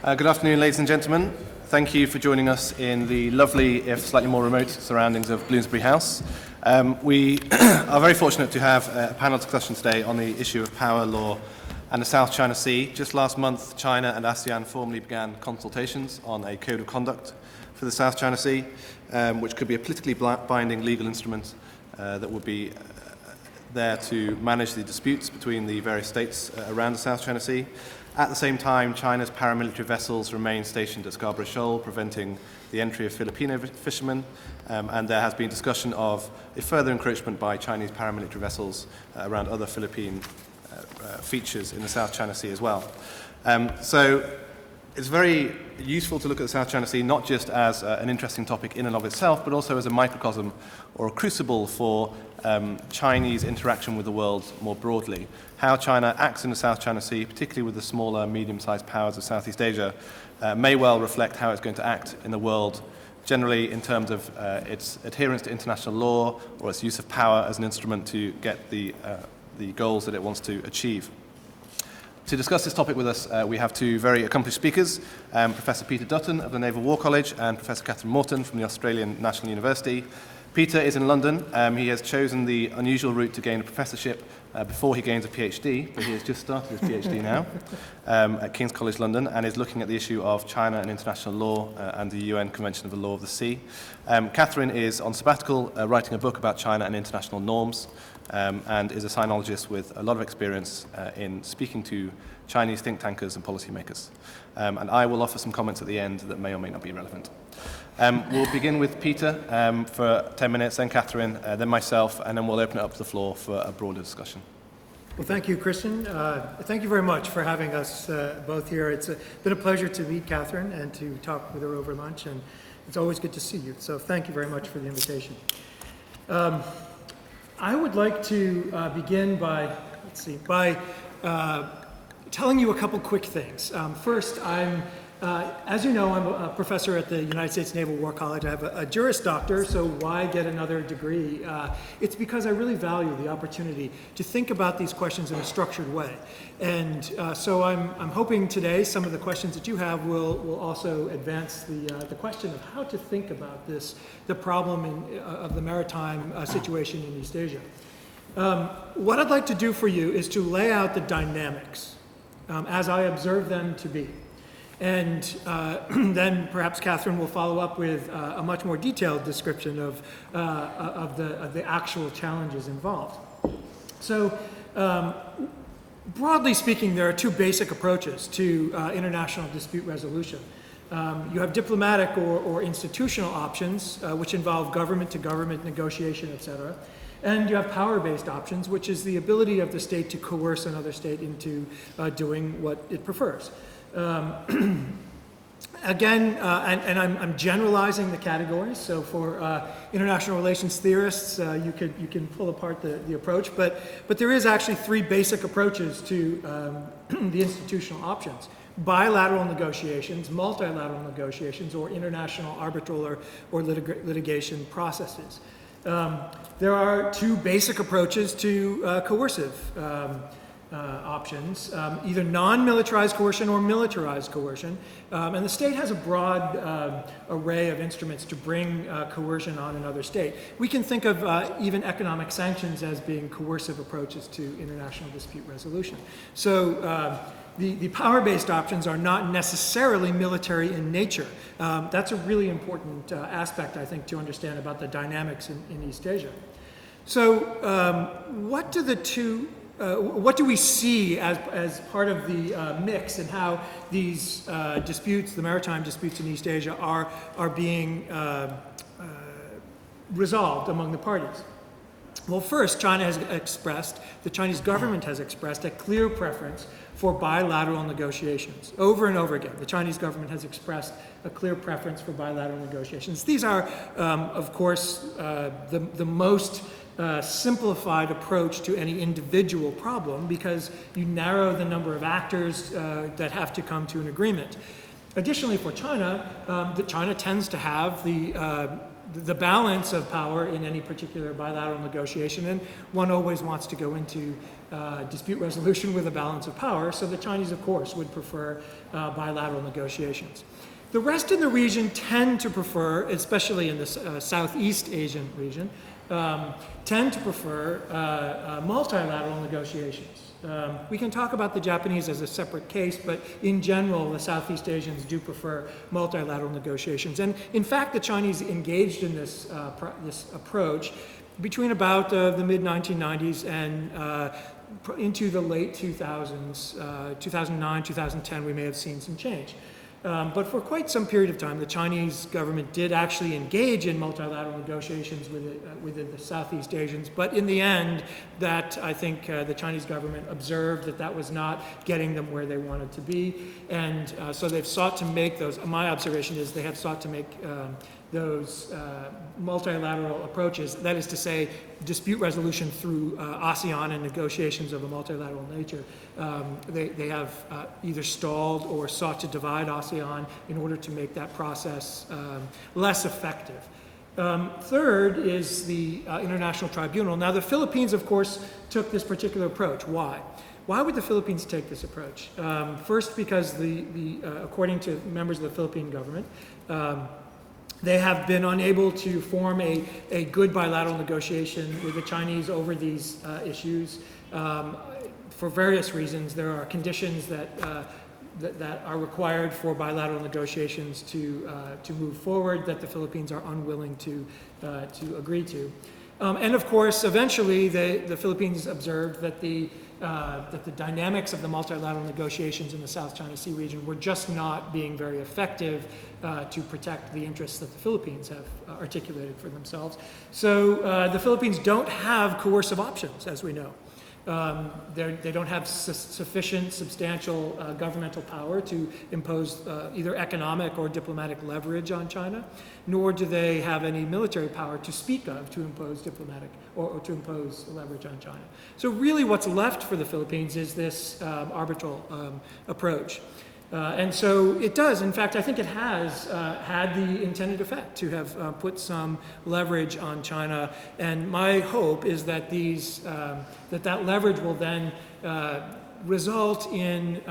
Good afternoon, ladies and gentlemen. Thank you for joining us in the lovely, if slightly more remote, surroundings of Bloomsbury House. We are very fortunate to have a panel discussion today on the issue of power, law, and the South China Sea. Just last month, China and ASEAN formally began consultations on a code of conduct for the South China Sea, which could be a politically binding legal instrument that would be there to manage the disputes between the various states around the South China Sea. At the same time, China's paramilitary vessels remain stationed at Scarborough Shoal, preventing the entry of Filipino fishermen, and there has been discussion of a further encroachment by Chinese paramilitary vessels around other Philippine features in the South China Sea as well. So it's very useful to look at the South China Sea not just as an interesting topic in and of itself, but also as a microcosm or a crucible for Chinese interaction with the world more broadly. How China acts in the South China Sea, particularly with the smaller, medium-sized powers of Southeast Asia, may well reflect how it's going to act in the world generally in terms of its adherence to international law or its use of power as an instrument to get the goals that it wants to achieve. To discuss this topic with us, we have two very accomplished speakers, Professor Peter Dutton of the Naval War College and Professor Catherine Morton from the Australian National University. Peter is in London. He has chosen the unusual route to gain a professorship before he gains a PhD, but he has just started his PhD now at King's College London and is looking at the issue of China and international law and the UN Convention of the Law of the Sea. Catherine is on sabbatical, writing a book about China and international norms, and is a sinologist with a lot of experience in speaking to Chinese think tankers and policymakers. And I will offer some comments at the end that may or may not be relevant. We'll begin with Peter for 10 minutes, then Catherine, then myself, and then we'll open it up to the floor for a broader discussion. Well, thank you, Christian. Thank you very much for having us both here. It's been a pleasure to meet Catherine and to talk with her over lunch, and it's always good to see you. So thank you very much for the invitation. I would like to begin by, telling you a couple quick things. First, as you know, I'm a professor at the United States Naval War College. I have a Juris Doctor, so why get another degree? It's because I really value the opportunity to think about these questions in a structured way. And so I'm hoping today some of the questions that you have will also advance the question of how to think about the problem of the maritime situation in East Asia. What I'd like to do for you is to lay out the dynamics as I observe them to be. And then perhaps Catherine will follow up with a much more detailed description of the actual challenges involved. So broadly speaking, there are two basic approaches to international dispute resolution. You have diplomatic or institutional options, which involve government-to-government negotiation, etc. And you have power-based options, which is the ability of the state to coerce another state into doing what it prefers. Again, and I'm generalizing the categories, so for international relations theorists, you can pull apart the approach, but there is actually three basic approaches to the institutional options: bilateral negotiations, multilateral negotiations, or international arbitral or litigation processes. There are two basic approaches to coercive options, either non-militarized coercion or militarized coercion. And the state has a broad array of instruments to bring coercion on another state. We can think of even economic sanctions as being coercive approaches to international dispute resolution. So the power-based options are not necessarily military in nature. That's a really important aspect, I think, to understand about the dynamics in East Asia. So what do we see as part of the mix and how these disputes, the maritime disputes in East Asia, are being resolved among the parties? Well, first, the Chinese government has expressed a clear preference for bilateral negotiations. Over and over again, the Chinese government has expressed a clear preference for bilateral negotiations. These are, of course, the most simplified approach to any individual problem, because you narrow the number of actors that have to come to an agreement. Additionally, for China, China tends to have the the balance of power in any particular bilateral negotiation, and one always wants to go into dispute resolution with a balance of power, so the Chinese, of course, would prefer bilateral negotiations. The rest in the region tend to prefer, especially in the Southeast Asian region, tend to prefer multilateral negotiations. We can talk about the Japanese as a separate case, but in general, the Southeast Asians do prefer multilateral negotiations. And in fact, the Chinese engaged in this, this approach between about the mid-1990s and into the late 2000s, 2009, 2010, we may have seen some change. But for quite some period of time, the Chinese government did actually engage in multilateral negotiations with the Southeast Asians. But in the end, that I think the Chinese government observed that that was not getting them where they wanted to be. And so they've sought to make those, my observation is they have sought to make those multilateral approaches, that is to say, dispute resolution through ASEAN and negotiations of a multilateral nature. They have either stalled or sought to divide ASEAN in order to make that process less effective. Third is the International Tribunal. Now, the Philippines, of course, took this particular approach. Why? Why would the Philippines take this approach? First, because according to members of the Philippine government, they have been unable to form a good bilateral negotiation with the Chinese over these issues for various reasons. There are conditions that are required for bilateral negotiations to move forward that the Philippines are unwilling to agree to. And of course, eventually, the Philippines observed that the dynamics of the multilateral negotiations in the South China Sea region were just not being very effective to protect the interests that the Philippines have articulated for themselves. So the Philippines don't have coercive options, as we know. They don't have sufficient, substantial governmental power to impose either economic or diplomatic leverage on China, nor do they have any military power to speak of to impose diplomatic or to impose leverage on China. So really what's left for the Philippines is this arbitral approach. And so it does, in fact, I think it has had the intended effect to have put some leverage on China. And my hope is that that leverage will then result in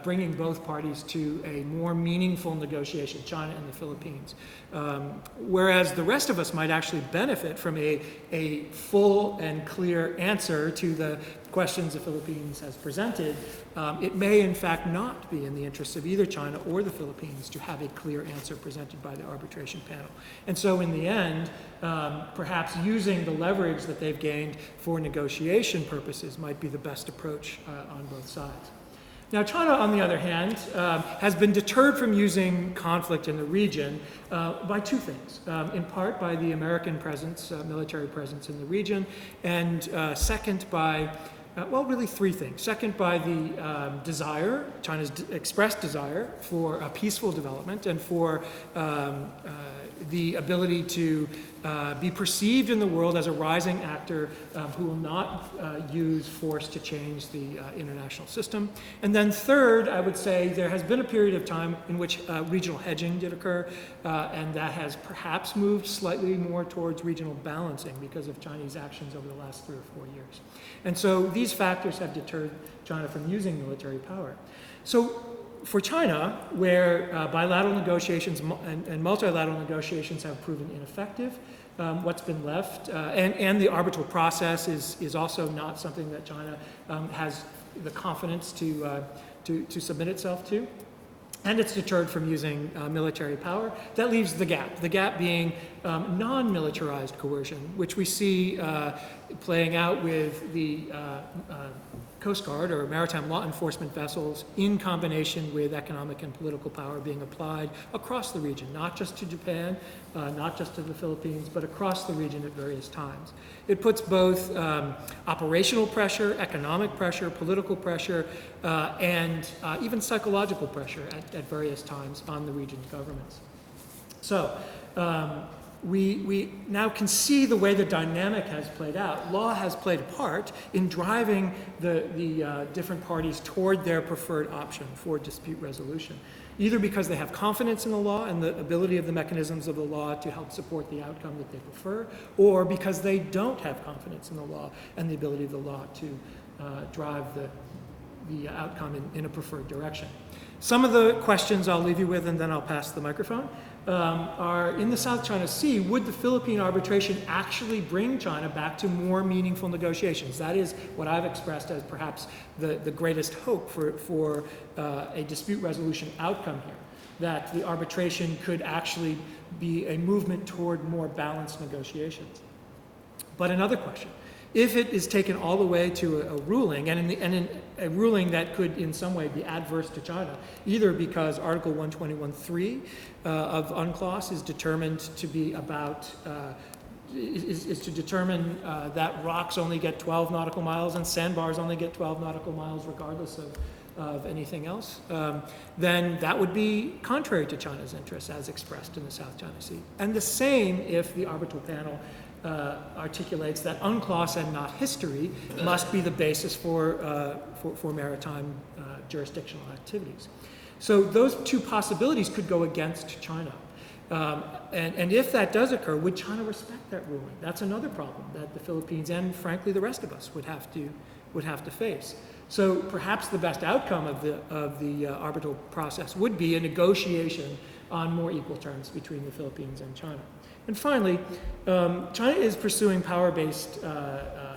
bringing both parties to a more meaningful negotiation, China and the Philippines. Whereas the rest of us might actually benefit from a full and clear answer to the questions the Philippines has presented, it may in fact not be in the interests of either China or the Philippines to have a clear answer presented by the arbitration panel. And so in the end, perhaps using the leverage that they've gained for negotiation purposes might be the best approach on both sides. Now, China, on the other hand, has been deterred from using conflict in the region by two things. In part by the American presence, military presence in the region, and second by well, really three things. Second, by the desire, China's expressed desire for a peaceful development and for the ability to be perceived in the world as a rising actor who will not use force to change the international system. And then third, I would say there has been a period of time in which regional hedging did occur, and that has perhaps moved slightly more towards regional balancing because of Chinese actions over the last 3 or 4 years. And so these factors have deterred China from using military power. So for China, where bilateral negotiations and multilateral negotiations have proven ineffective, what's been left, and the arbitral process is also not something that China has the confidence to submit itself to, and it's deterred from using military power. That leaves the gap being non-militarized coercion, which we see playing out with the Coast Guard or maritime law enforcement vessels in combination with economic and political power being applied across the region, not just to Japan, not just to the Philippines, but across the region at various times. It puts both operational pressure, economic pressure, political pressure, and even psychological pressure at various times on the region's governments. So, we now can see the way the dynamic has played out. Law has played a part in driving the different parties toward their preferred option for dispute resolution, either because they have confidence in the law and the ability of the mechanisms of the law to help support the outcome that they prefer, or because they don't have confidence in the law and the ability of the law to drive the outcome in a preferred direction. Some of the questions I'll leave you with, and then I'll pass the microphone, are in the South China Sea, would the Philippine arbitration actually bring China back to more meaningful negotiations? That is what I've expressed as perhaps the greatest hope for a dispute resolution outcome here, that the arbitration could actually be a movement toward more balanced negotiations. But another question, if it is taken all the way to a ruling, and in a ruling that could in some way be adverse to China, either because Article 121.3 of UNCLOS is determined to be about, is to determine that rocks only get 12 nautical miles and sandbars only get 12 nautical miles regardless of anything else, then that would be contrary to China's interests as expressed in the South China Sea. And the same if the arbitral panel articulates that UNCLOS and not history must be the basis for maritime jurisdictional activities. So those two possibilities could go against China. And if that does occur, would China respect that ruling? That's another problem that the Philippines and frankly the rest of us would have to face. So perhaps the best outcome of the arbitral process would be a negotiation on more equal terms between the Philippines and China. And finally, China is pursuing power-based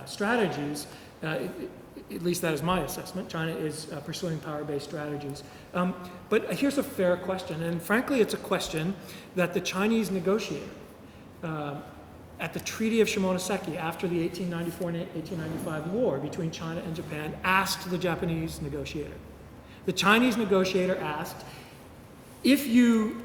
strategies, at least that is my assessment. China is pursuing power-based strategies. But here's a fair question, and frankly it's a question that the Chinese negotiator at the Treaty of Shimonoseki after the 1894 and 1895 war between China and Japan asked the Japanese negotiator. The Chinese negotiator asked, if you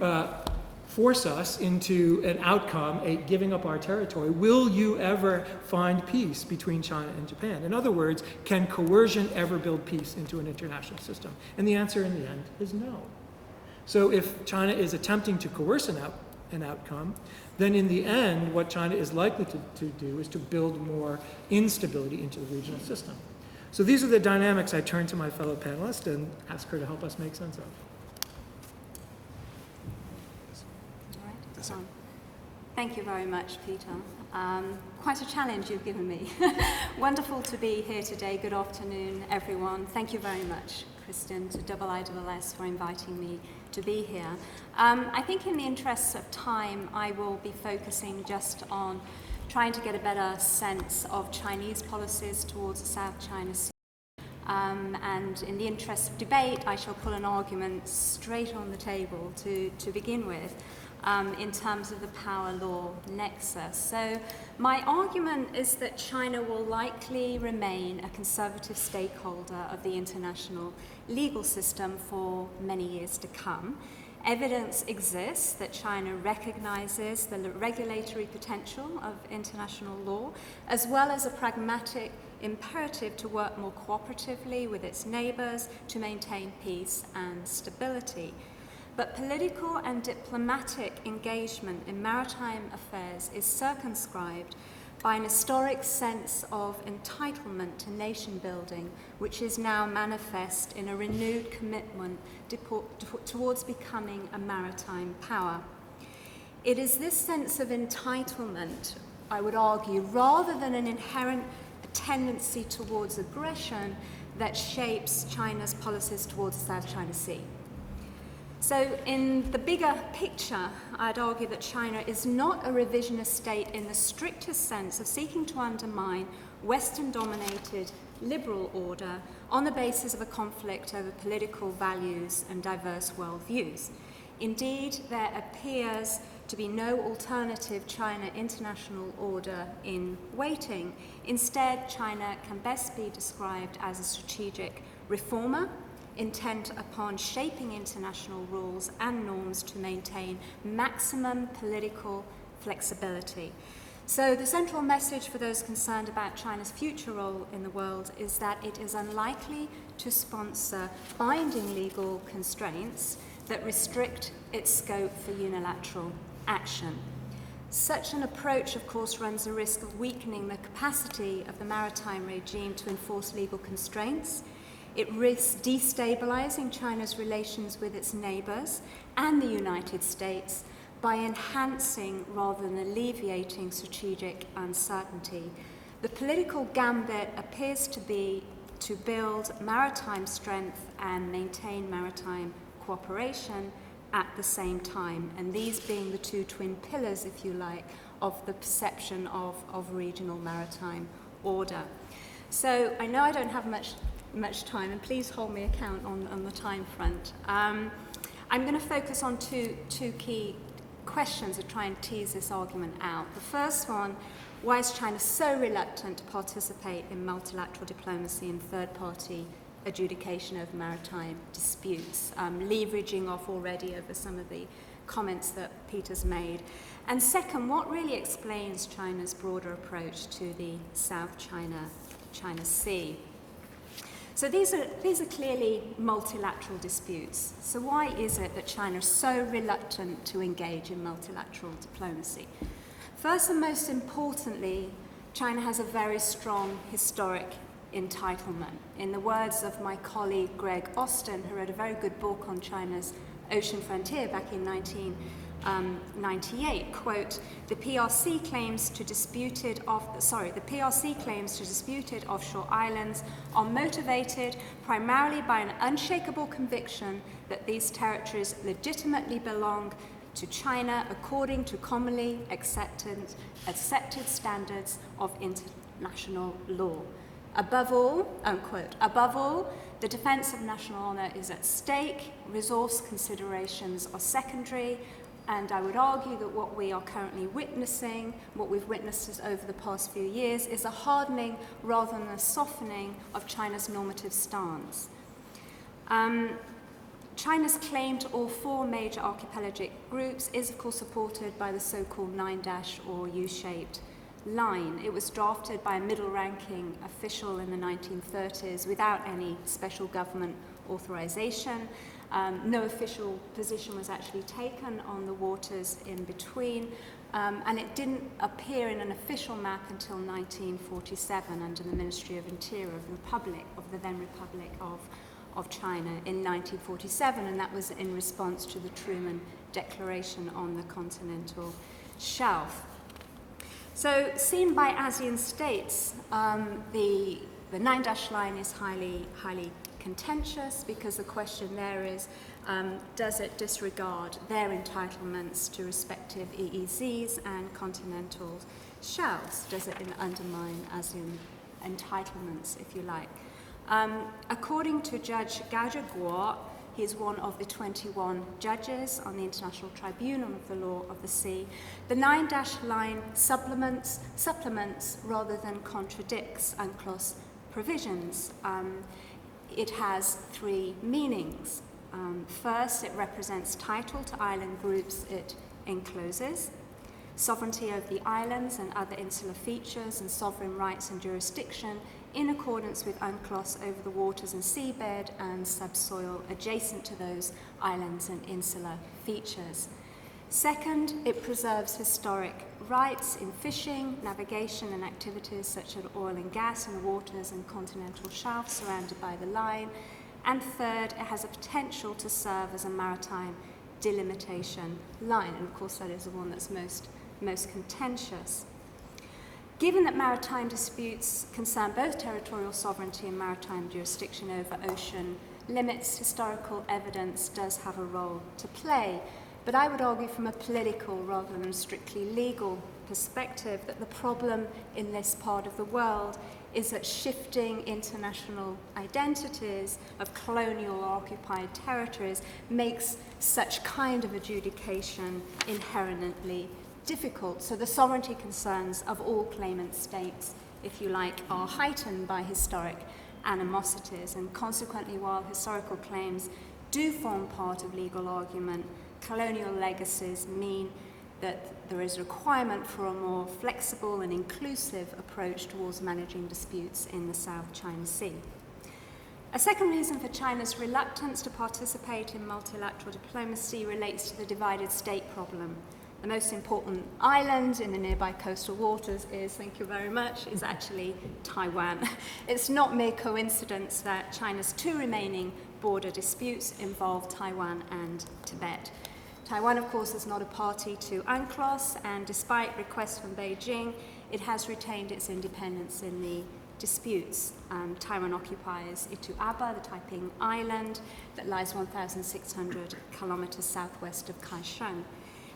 force us into an outcome, giving up our territory, will you ever find peace between China and Japan? In other words, can coercion ever build peace into an international system? And the answer in the end is no. So if China is attempting to coerce an outcome, then in the end, what China is likely to do is to build more instability into the regional system. So these are the dynamics I turn to my fellow panelist and ask her to help us make sense of. Thank you very much, Peter. Quite a challenge you've given me. Wonderful to be here today. Good afternoon, everyone. Thank you very much, Kristen, to IISS for inviting me to be here. I think in the interests of time, I will be focusing just on trying to get a better sense of Chinese policies towards the South China Sea. And in the interest of debate, I shall put an argument straight on the table to begin with. In terms of the power law nexus. So my argument is that China will likely remain a conservative stakeholder of the international legal system for many years to come. Evidence exists that China recognizes the regulatory potential of international law, as well as a pragmatic imperative to work more cooperatively with its neighbors to maintain peace and stability. But political and diplomatic engagement in maritime affairs is circumscribed by an historic sense of entitlement to nation building, which is now manifest in a renewed commitment towards becoming a maritime power. It is this sense of entitlement, I would argue, rather than an inherent tendency towards aggression that shapes China's policies towards the South China Sea. So in the bigger picture, I'd argue that China is not a revisionist state in the strictest sense of seeking to undermine Western-dominated liberal order on the basis of a conflict over political values and diverse worldviews. Indeed, there appears to be no alternative China international order in waiting. Instead, China can best be described as a strategic reformer, intent upon shaping international rules and norms to maintain maximum political flexibility. So the central message for those concerned about China's future role in the world is that it is unlikely to sponsor binding legal constraints that restrict its scope for unilateral action. Such an approach, of course, runs the risk of weakening the capacity of the maritime regime to enforce legal constraints. It risks destabilizing China's relations with its neighbors and the United States by enhancing rather than alleviating strategic uncertainty. The political gambit appears to be to build maritime strength and maintain maritime cooperation at the same time, and these being the two twin pillars, if you like, of the perception of regional maritime order. So I know I don't have much time, and please hold me account on the time front. I'm going to focus on two key questions to try and tease this argument out. The first one, why is China so reluctant to participate in multilateral diplomacy and third-party adjudication of maritime disputes, leveraging off already over some of the comments that Peter's made. And second, what really explains China's broader approach to the South China Sea? So these are clearly multilateral disputes. So why is it that China is so reluctant to engage in multilateral diplomacy? First and most importantly, China has a very strong historic entitlement. In the words of my colleague Greg Austin, who wrote a very good book on China's ocean frontier back in 1998, quote, the PRC claims to disputed offshore islands are motivated primarily by an unshakable conviction that these territories legitimately belong to China according to commonly accepted standards of international law. Above all, unquote, above all, the defense of national honor is at stake, resource considerations are secondary, and I would argue that what we are currently witnessing, what we've witnessed over the past few years, is a hardening rather than a softening of China's normative stance. China's claim to all four major archipelagic groups is, of course, supported by the so-called 9-dash or U-shaped line. It was drafted by a middle-ranking official in the 1930s without any special government authorization. No official position was actually taken on the waters in between, and it didn't appear in an official map until 1947 under the Ministry of Interior of the then Republic of China in 1947, and that was in response to the Truman Declaration on the continental shelf. So, seen by ASEAN states, the 9-dash line is highly contentious because the question there is, does it disregard their entitlements to respective EEZs and continental shelves? Does it undermine ASEAN entitlements, if you like? According to Judge Gao Guo, he is one of the 21 judges on the International Tribunal of the Law of the Sea. The 9-dash line supplements rather than contradicts UNCLOS provisions. It has three meanings. First, it represents title to island groups it encloses, sovereignty over the islands and other insular features, and sovereign rights and jurisdiction in accordance with UNCLOS over the waters and seabed and subsoil adjacent to those islands and insular features. Second, it preserves historic rights in fishing, navigation and activities such as oil and gas in the waters and continental shelf surrounded by the line. And third, it has a potential to serve as a maritime delimitation line, and of course that is the one that's most contentious. Given that maritime disputes concern both territorial sovereignty and maritime jurisdiction over ocean limits, historical evidence does have a role to play. But I would argue from a political rather than strictly legal perspective that the problem in this part of the world is that shifting international identities of colonial or occupied territories makes such kind of adjudication inherently difficult. So the sovereignty concerns of all claimant states, if you like, are heightened by historic animosities, and consequently, while historical claims do form part of legal argument, colonial legacies mean that there is a requirement for a more flexible and inclusive approach towards managing disputes in the South China Sea. A second reason for China's reluctance to participate in multilateral diplomacy relates to the divided state problem The most important island in the nearby coastal waters is, thank you very much, is actually Taiwan. It's not mere coincidence that China's 2 remaining border disputes involve Taiwan and Tibet. Taiwan, of course, is not a party to UNCLOS, and despite requests from Beijing, it has retained its independence in the disputes. Taiwan occupies Ituaba, the Taiping Island, that lies 1,600 kilometers southwest of Kaohsiung.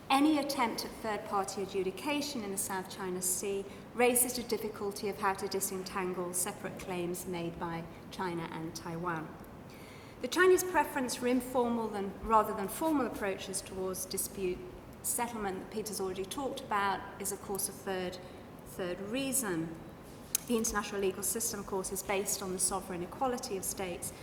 Any attempt at third-party adjudication in the South China Sea raises the difficulty of how to disentangle separate claims made by China and Taiwan. The Chinese preference for informal rather than formal approaches towards dispute settlement that Peter's already talked about is, of course, a third reason. The international legal system, of course, is based on the sovereign equality of states.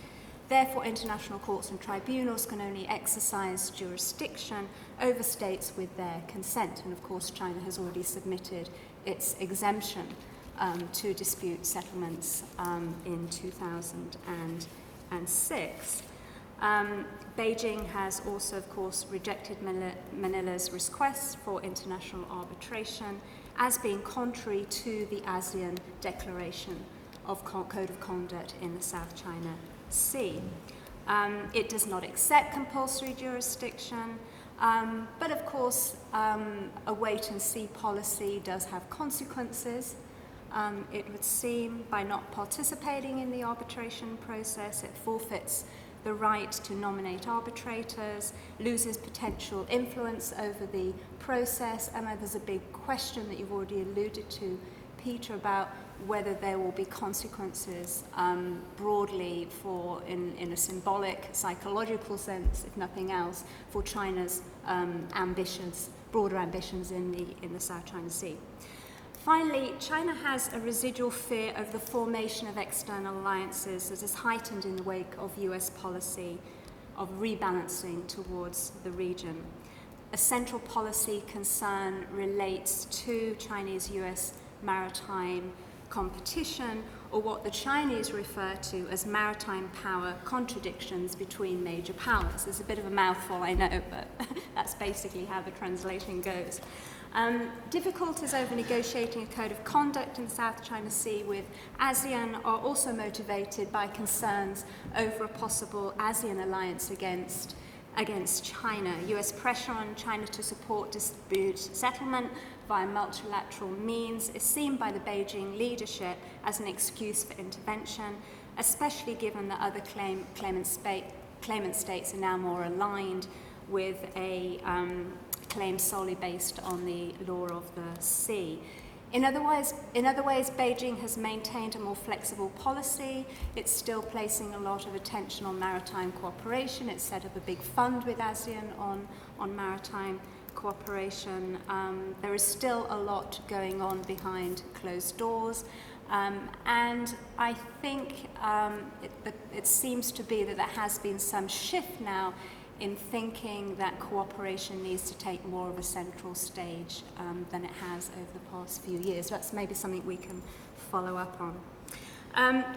Therefore, international courts and tribunals can only exercise jurisdiction over states with their consent. And of course, China has already submitted its exemption to dispute settlements in 2006. Beijing has also, of course, rejected Manila's request for international arbitration as being contrary to the ASEAN Declaration of Code of Conduct in the South China Sea. It does not accept compulsory jurisdiction, but of course a wait-and-see policy does have consequences. It would seem by not participating in the arbitration process, it forfeits the right to nominate arbitrators, loses potential influence over the process, and there's a big question that you've already alluded to, Peter, about whether there will be consequences broadly for, in a symbolic, psychological sense, if nothing else, for China's ambitions, broader ambitions in the South China Sea. Finally, China has a residual fear of the formation of external alliances that is heightened in the wake of US policy of rebalancing towards the region. A central policy concern relates to Chinese-US maritime competition, or what the Chinese refer to as maritime power contradictions between major powers. It's a bit of a mouthful, I know, but that's basically how the translation goes. Difficulties over negotiating a code of conduct in the South China Sea with ASEAN are also motivated by concerns over a possible ASEAN alliance against China. US pressure on China to support dispute settlement via multilateral means is seen by the Beijing leadership as an excuse for intervention, especially given that other claimant states are now more aligned with a claim solely based on the law of the sea. In other ways, Beijing has maintained a more flexible policy. It's still placing a lot of attention on maritime cooperation. It's set up a big fund with ASEAN on maritime cooperation. There is still a lot going on behind closed doors. And I think it seems to be that there has been some shift now in thinking that cooperation needs to take more of a central stage than it has over the past few years. That's maybe something we can follow up on.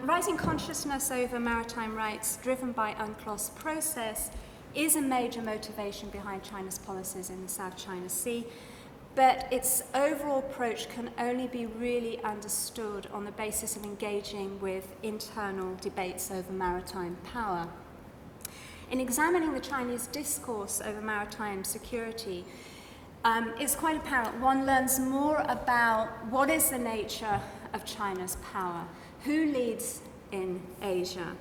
Rising consciousness over maritime rights driven by UNCLOS process is a major motivation behind China's policies in the South China Sea, but its overall approach can only be really understood on the basis of engaging with internal debates over maritime power. In examining the Chinese discourse over maritime security, it's quite apparent one learns more about what is the nature of China's power, who leads in Asia,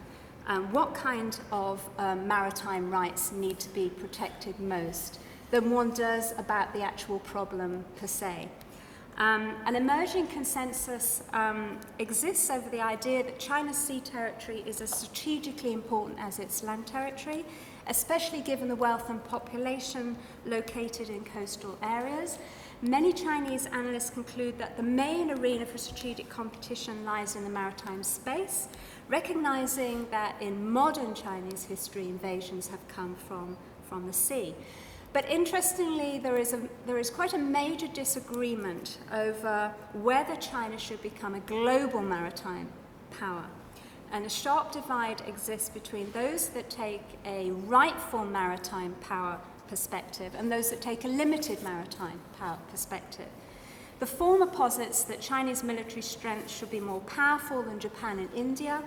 what kind of maritime rights need to be protected most, than one does about the actual problem per se. An emerging consensus exists over the idea that China's sea territory is as strategically important as its land territory, especially given the wealth and population located in coastal areas. Many Chinese analysts conclude that the main arena for strategic competition lies in the maritime space, recognizing that in modern Chinese history, invasions have come from the sea. But interestingly, there is quite a major disagreement over whether China should become a global maritime power. And a sharp divide exists between those that take a rightful maritime power perspective and those that take a limited maritime power perspective. The former posits that Chinese military strength should be more powerful than Japan and India,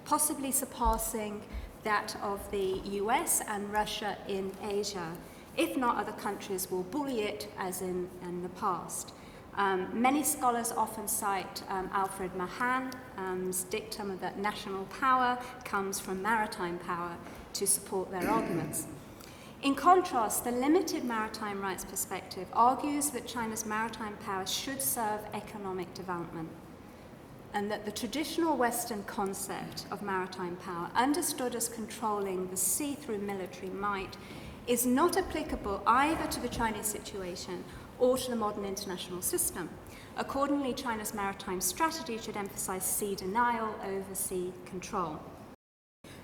possibly surpassing that of the US and Russia in Asia. If not, other countries will bully it, as in the past. Many scholars often cite Alfred Mahan's dictum that national power comes from maritime power to support their arguments. In contrast, the limited maritime rights perspective argues that China's maritime power should serve economic development, and that the traditional Western concept of maritime power, understood as controlling the sea through military might, is not applicable either to the Chinese situation or to the modern international system. Accordingly, China's maritime strategy should emphasize sea denial over sea control.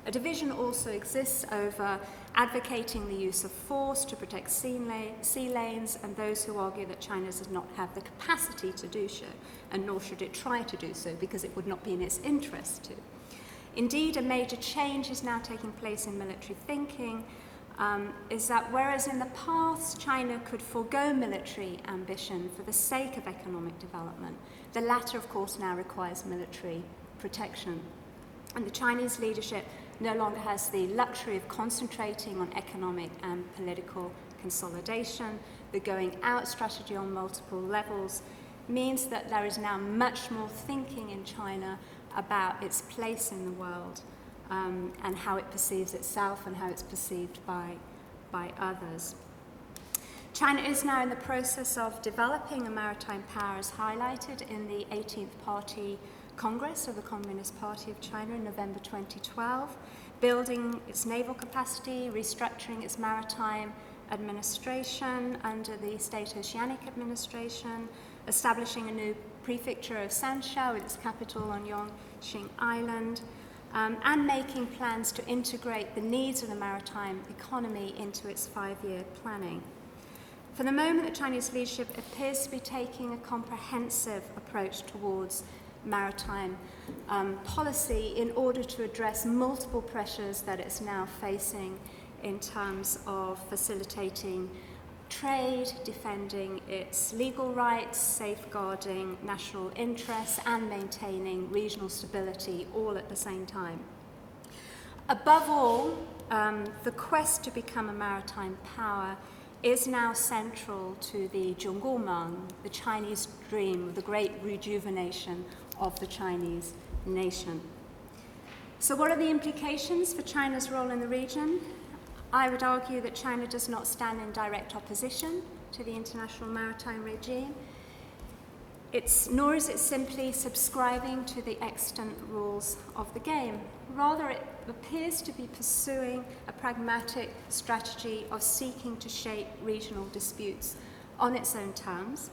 A division also exists over advocating the use of force to protect sea lanes, and those who argue that China does not have the capacity to do so, and nor should it try to do so, because it would not be in its interest to. Indeed, a major change is now taking place in military thinking, is that whereas in the past China could forego military ambition for the sake of economic development, the latter, of course, now requires military protection. And the Chinese leadership no longer has the luxury of concentrating on economic and political consolidation. The going out strategy on multiple levels means that there is now much more thinking in China about its place in the world, and how it perceives itself and how it's perceived by others. China is now in the process of developing a maritime power, as highlighted in the 18th Party Congress of the Communist Party of China in November 2012, building its naval capacity, restructuring its maritime administration under the State Oceanic Administration, establishing a new prefecture of Sansha with its capital on Yongqing Island, and making plans to integrate the needs of the maritime economy into its 5-year planning. For the moment, the Chinese leadership appears to be taking a comprehensive approach towards maritime policy in order to address multiple pressures that it's now facing in terms of facilitating trade, defending its legal rights, safeguarding national interests, and maintaining regional stability all at the same time. Above all, the quest to become a maritime power is now central to the Zhongguomeng, the Chinese dream, the great rejuvenation of the Chinese nation. So what are the implications for China's role in the region? I would argue that China does not stand in direct opposition to the international maritime regime, nor is it simply subscribing to the extant rules of the game. Rather, it appears to be pursuing a pragmatic strategy of seeking to shape regional disputes on its own terms.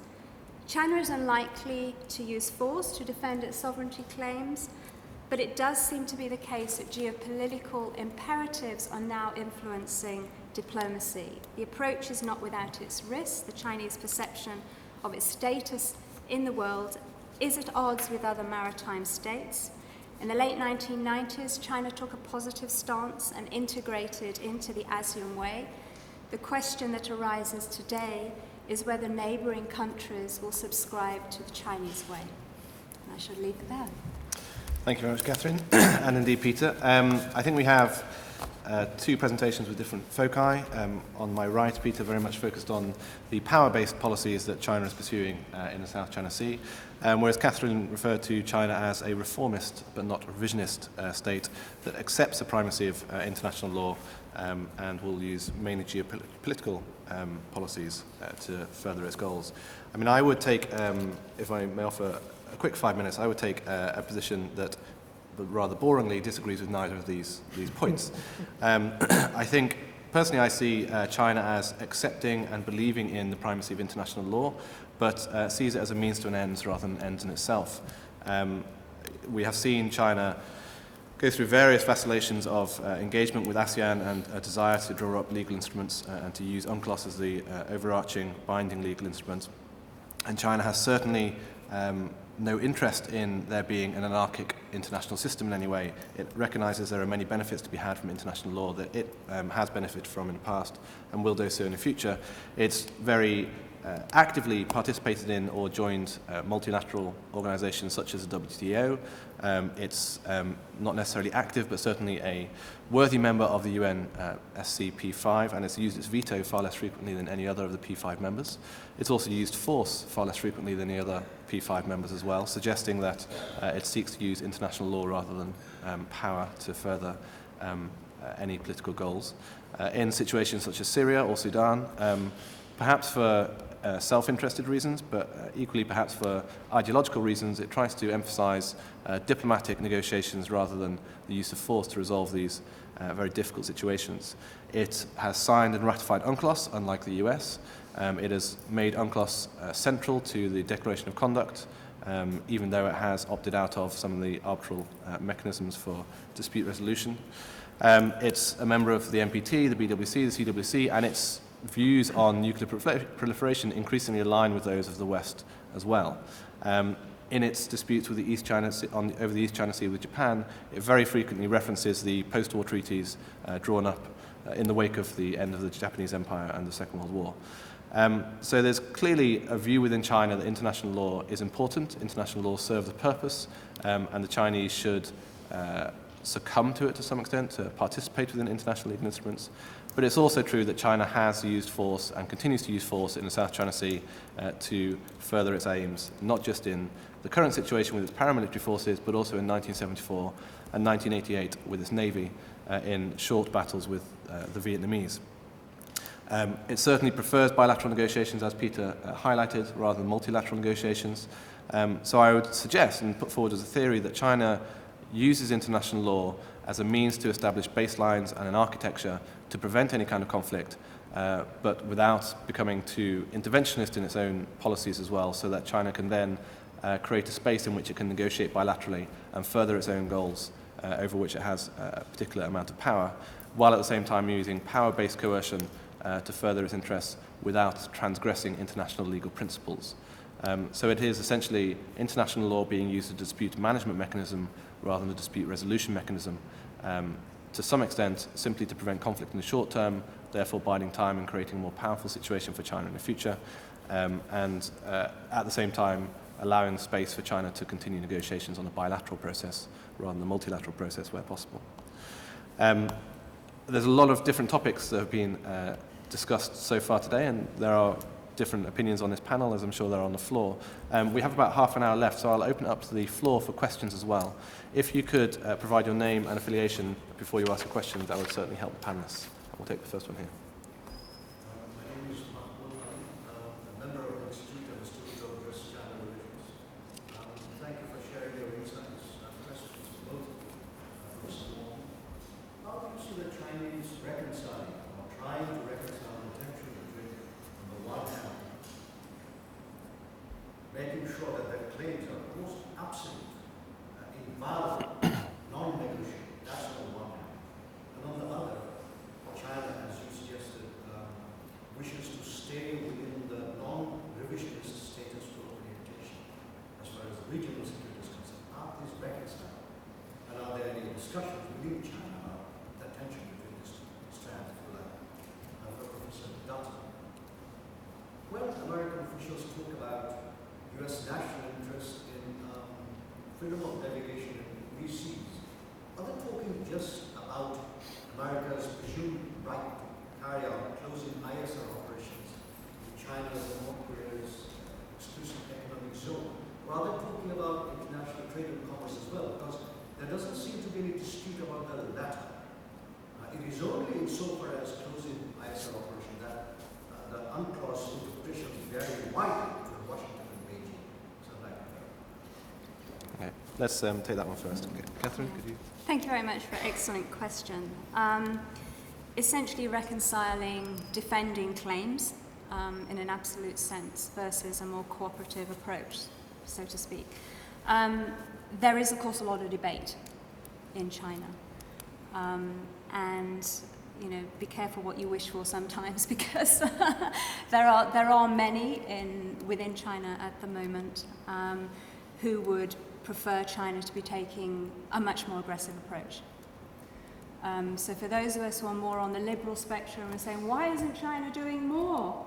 China is unlikely to use force to defend its sovereignty claims, but it does seem to be the case that geopolitical imperatives are now influencing diplomacy. The approach is not without its risks. The Chinese perception of its status in the world is at odds with other maritime states. In the late 1990s, China took a positive stance and integrated into the ASEAN way. The question that arises today is whether neighbouring countries will subscribe to the Chinese way. And I shall leave it there. Thank you very much, Catherine, and indeed, Peter. I think we have two presentations with different foci. On my right, Peter very much focused on the power-based policies that China is pursuing in the South China Sea, whereas Catherine referred to China as a reformist but not revisionist state that accepts the primacy of international law and will use mainly geopolitical policies to further its goals. I mean, I would take, if I may offer a quick 5 minutes, I would take a position that rather boringly disagrees with neither of these points. I think, personally, I see China as accepting and believing in the primacy of international law, but sees it as a means to an end rather than an end in itself. We have seen China go through various vacillations of engagement with ASEAN and a desire to draw up legal instruments and to use UNCLOS as the overarching binding legal instrument. And China has certainly no interest in there being an anarchic international system in any way. It recognises there are many benefits to be had from international law that it has benefited from in the past and will do so in the future. It's very actively participated in or joined multilateral organisations such as the WTO. It's not necessarily active, but certainly a worthy member of the UN P5, and it's used its veto far less frequently than any other of the P5 members. It's also used force far less frequently than the other P5 members as well, suggesting that it seeks to use international law rather than power to further any political goals. In situations such as Syria or Sudan, perhaps for self-interested reasons, but equally perhaps for ideological reasons, it tries to emphasize diplomatic negotiations rather than the use of force to resolve these very difficult situations. It has signed and ratified UNCLOS, unlike the US. It has made UNCLOS central to the Declaration of Conduct, even though it has opted out of some of the arbitral mechanisms for dispute resolution. It's a member of the NPT, the BWC, the CWC, and its views on nuclear proliferation increasingly align with those of the West as well. In its disputes with the East China Sea, over the East China Sea with Japan, it very frequently references the post-war treaties drawn up in the wake of the end of the Japanese Empire and the Second World War. So there's clearly a view within China that international law is important, international law serves a purpose, and the Chinese should succumb to it to some extent, to participate within international legal instruments. But it's also true that China has used force and continues to use force in the South China Sea to further its aims, not just in the current situation with its paramilitary forces, but also in 1974 and 1988 with its navy in short battles with the Vietnamese. It certainly prefers bilateral negotiations, as Peter highlighted, rather than multilateral negotiations. So I would suggest and put forward as a theory that China uses international law as a means to establish baselines and an architecture to prevent any kind of conflict, but without becoming too interventionist in its own policies as well, so that China can then create a space in which it can negotiate bilaterally and further its own goals over which it has a particular amount of power, while at the same time using power-based coercion to further its interests without transgressing international legal principles. So it is essentially international law being used as a dispute management mechanism rather than a dispute resolution mechanism, to some extent simply to prevent conflict in the short term, therefore biding time and creating a more powerful situation for China in the future, and at the same time allowing space for China to continue negotiations on a bilateral process rather than a multilateral process where possible. There's a lot of different topics that have been discussed so far today, and there are different opinions on this panel, as I'm sure they're on the floor. We have about half an hour left, so I'll open it up to the floor for questions as well. If you could provide your name and affiliation before you ask a question, that would certainly help the panelists. We'll take the first one here. My name is Mahmoud Ali. I'm a member of the Institute and a student of Justice and Revisions. Thank you for sharing your insights and questions to both Mr. Wong. How do you see the Chinese reconciling or trying to reconcile the tension between, on the one hand, making sure that their claims are most absolute, invalid, non-negotiable, that's on the one hand. And on the other, China, as you suggested, wishes to stay within the non-revisionist status quo orientation as far as the regional security is concerned. Are these reconciled? And are there any discussions within China about the tension between these strands, if you like? For Professor Dutton, when American officials talk about U.S. national interest in freedom of navigation in free seas, are they talking just about America's presumed right to carry out closing ISR operations in China's and North Korea's exclusive economic zone? Or are they talking about international trade and commerce as well? Because there doesn't seem to be any dispute about the latter. It is only insofar as closing ISR operations that the UNCLOS interpretations vary widely between Washington and Beijing. So I'd like to know. Okay, let's take that one first. Okay. Catherine, could you? Thank you very much for an excellent question. Essentially reconciling defending claims in an absolute sense versus a more cooperative approach, so to speak. There is, of course, a lot of debate in China. And, you know, be careful what you wish for sometimes, because there are many within China at the moment who would prefer China to be taking a much more aggressive approach. So for those of us who are more on the liberal spectrum and saying, why isn't China doing more?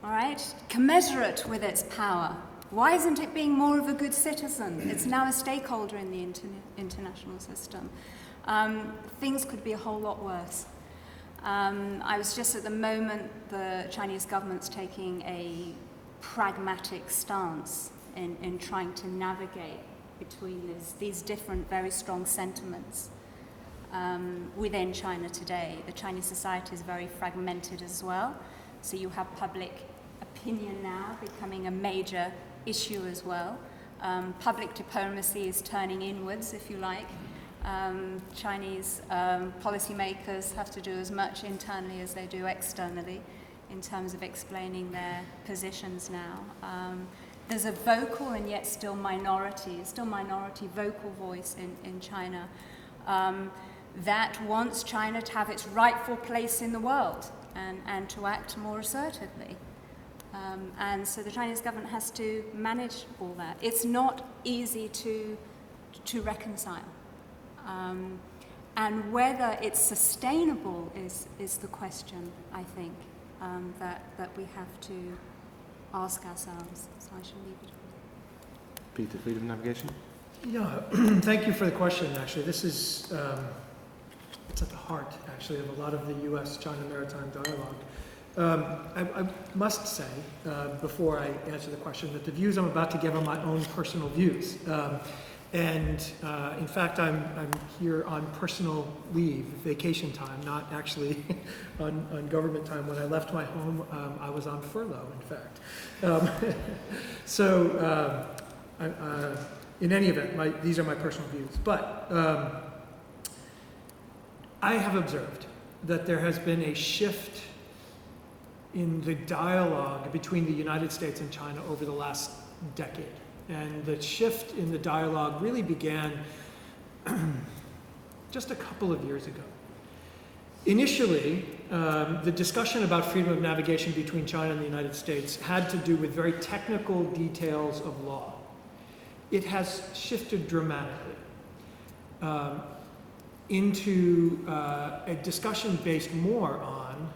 All right, commensurate with its power. Why isn't it being more of a good citizen? It's now a stakeholder in the international system. Things could be a whole lot worse. I was just at the moment, the Chinese government's taking a pragmatic stance in trying to navigate between these different very strong sentiments within China today. The Chinese society is very fragmented as well, so you have public opinion now becoming a major issue as well. Public diplomacy is turning inwards, if you like. Chinese policymakers have to do as much internally as they do externally in terms of explaining their positions now. There's a vocal and yet still minority vocal voice in China that wants China to have its rightful place in the world and to act more assertively. And so the Chinese government has to manage all that. It's not easy to reconcile. And whether it's sustainable is the question, I think, that we have to ask ourselves. So I shall leave it. Peter, freedom of navigation? Yeah, thank you for the question, actually. This is, it's at the heart, actually, of a lot of the U.S.-China maritime dialogue. I must say, before I answer the question, that the views I'm about to give are my own personal views. In fact, I'm here on personal leave, vacation time, not actually on government time. When I left my home, I was on furlough, in fact. In any event, these are my personal views. But I have observed that there has been a shift in the dialogue between the United States and China over the last decade. And the shift in the dialogue really began just a couple of years ago. Initially, the discussion about freedom of navigation between China and the United States had to do with very technical details of law. It has shifted dramatically into a discussion based more on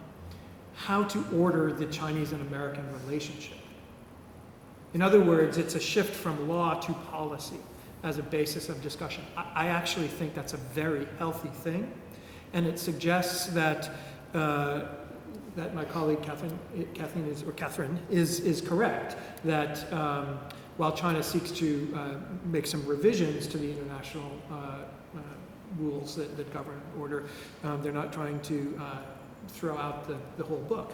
how to order the Chinese and American relationship. In other words, it's a shift from law to policy as a basis of discussion. I actually think that's a very healthy thing, and it suggests that that my colleague Catherine is correct, that while China seeks to make some revisions to the international rules that govern order, they're not trying to throw out the whole book.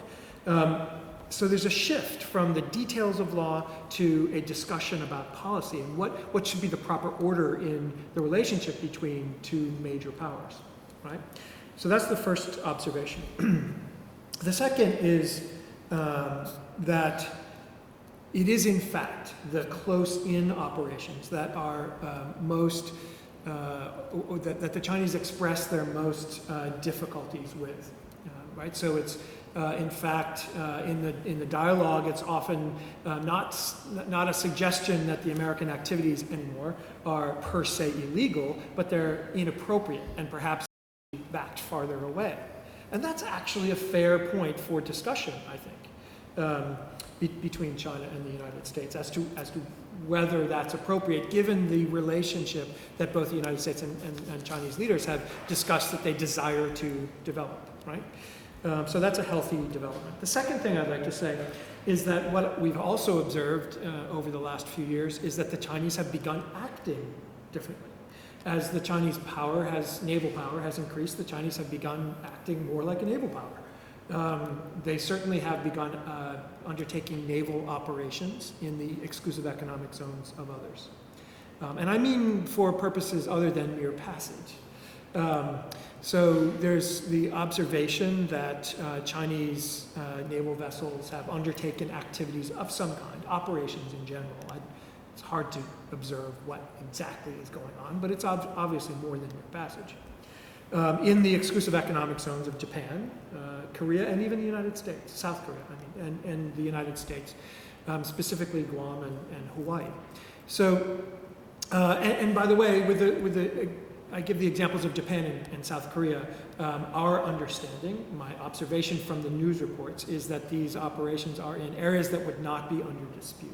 So there's a shift from the details of law to a discussion about policy and what should be the proper order in the relationship between two major powers, right? So that's the first observation. The second is that it is in fact the close-in operations that are that the Chinese express their most difficulties with, right? So it's in fact, in the dialogue, it's often not a suggestion that the American activities anymore are per se illegal, but they're inappropriate and perhaps backed farther away. And that's actually a fair point for discussion, I think, between China and the United States as to whether that's appropriate, given the relationship that both the United States and Chinese leaders have discussed that they desire to develop, right? So that's a healthy development. The second thing I'd like to say is that what we've also observed over the last few years is that the Chinese have begun acting differently. As the Chinese naval power has increased, the Chinese have begun acting more like a naval power. They certainly have begun undertaking naval operations in the exclusive economic zones of others. And I mean for purposes other than mere passage. So there's the observation that Chinese naval vessels have undertaken activities of some kind, operations in general. It's hard to observe what exactly is going on, but it's obviously more than mere passage. In the exclusive economic zones of Japan, Korea, and even the United States, South Korea, I mean, and the United States, specifically Guam and Hawaii. So And by the way, I give the examples of Japan and South Korea. Our understanding, my observation from the news reports, is that these operations are in areas that would not be under dispute.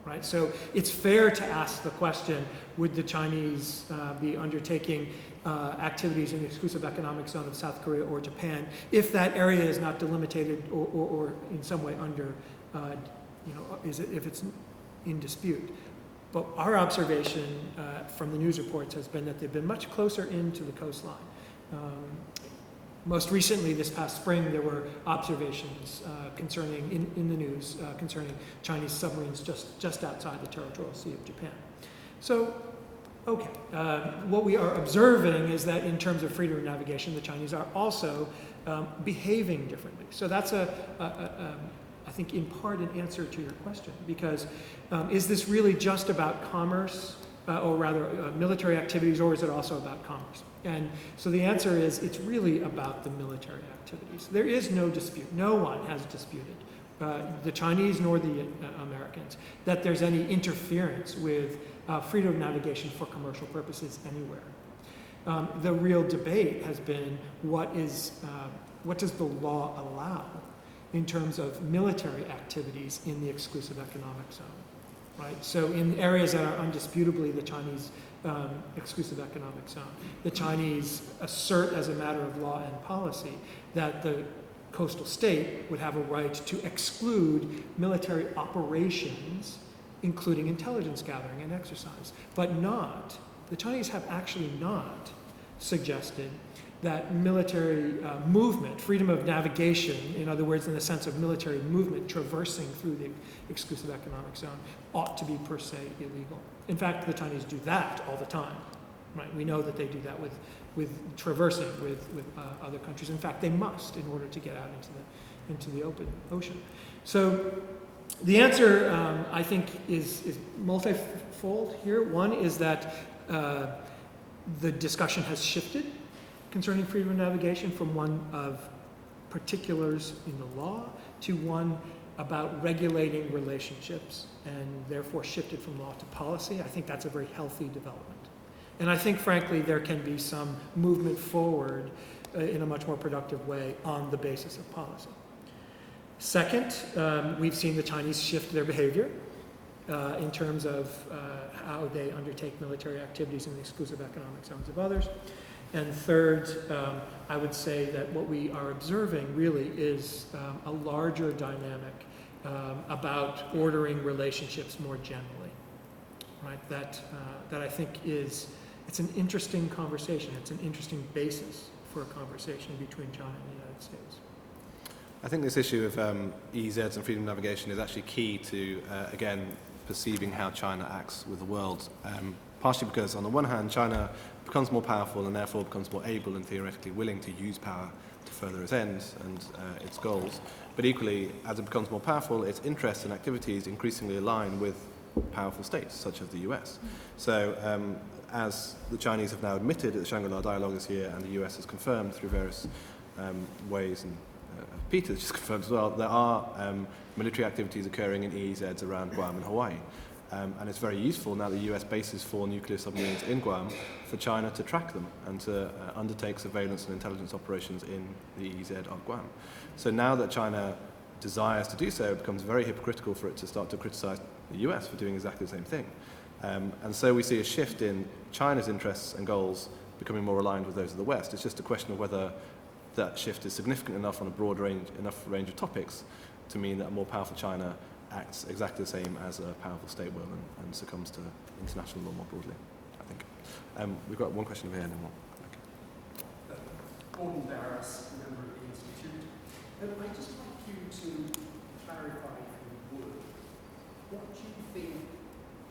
Right? So it's fair to ask the question, would the Chinese be undertaking activities in the exclusive economic zone of South Korea or Japan if that area is not delimited or in some way under, if it's in dispute. But our observation from the news reports has been that they've been much closer into the coastline. Most recently, this past spring, there were observations concerning, in the news, concerning Chinese submarines just outside the territorial sea of Japan. So, okay, what we are observing is that in terms of freedom of navigation, the Chinese are also behaving differently. So that's I think in part an answer to your question, because is this really just about commerce, or rather military activities, or is it also about commerce? And so the answer is it's really about the military activities. There is no dispute. No one has disputed, the Chinese nor the Americans, that there's any interference with freedom of navigation for commercial purposes anywhere. The real debate has been what does the law allow in terms of military activities in the exclusive economic zone, right? So in areas that are undisputably the Chinese exclusive economic zone, the Chinese assert as a matter of law and policy that the coastal state would have a right to exclude military operations, including intelligence gathering and exercise, but the Chinese have actually not suggested that military movement, freedom of navigation, in other words, in the sense of military movement traversing through the exclusive economic zone, ought to be per se illegal. In fact, the Chinese do that all the time, right? We know that they do that with traversing with other countries. In fact, they must in order to get out into the open ocean. So the answer, I think, is multifold here. One is that the discussion has shifted concerning freedom of navigation from one of particulars in the law to one about regulating relationships, and therefore shifted from law to policy. I think that's a very healthy development. And I think, frankly, there can be some movement forward in a much more productive way on the basis of policy. Second, we've seen the Chinese shift their behavior in terms of how they undertake military activities in the exclusive economic zones of others. And third, I would say that what we are observing really is a larger dynamic about ordering relationships more generally, right? That I think it's an interesting conversation. It's an interesting basis for a conversation between China and the United States. I think this issue of EEZs and freedom of navigation is actually key to, again, perceiving how China acts with the world. Partially because, on the one hand, China becomes more powerful and therefore becomes more able and theoretically willing to use power to further its ends and its goals. But equally, as it becomes more powerful, its interests and activities increasingly align with powerful states, such as the US. So, as the Chinese have now admitted at the Shangri-La Dialogue this year, and the US has confirmed through various ways, and Peter has just confirmed as well, there are military activities occurring in EEZs around Guam and Hawaii. And it's very useful now that the US bases 4 nuclear submarines in Guam for China to track them and to undertake surveillance and intelligence operations in the EEZ of Guam. So now that China desires to do so, it becomes very hypocritical for it to start to criticize the US for doing exactly the same thing. And so we see a shift in China's interests and goals becoming more aligned with those of the West. It's just a question of whether that shift is significant enough on a broad range of topics to mean that a more powerful China acts exactly the same as a powerful state will and succumbs to international law more broadly, I think. We've got one question over here and then one. Okay. Gordon Barris, member of the Institute. I'd just like you to clarify, if you would, what do you think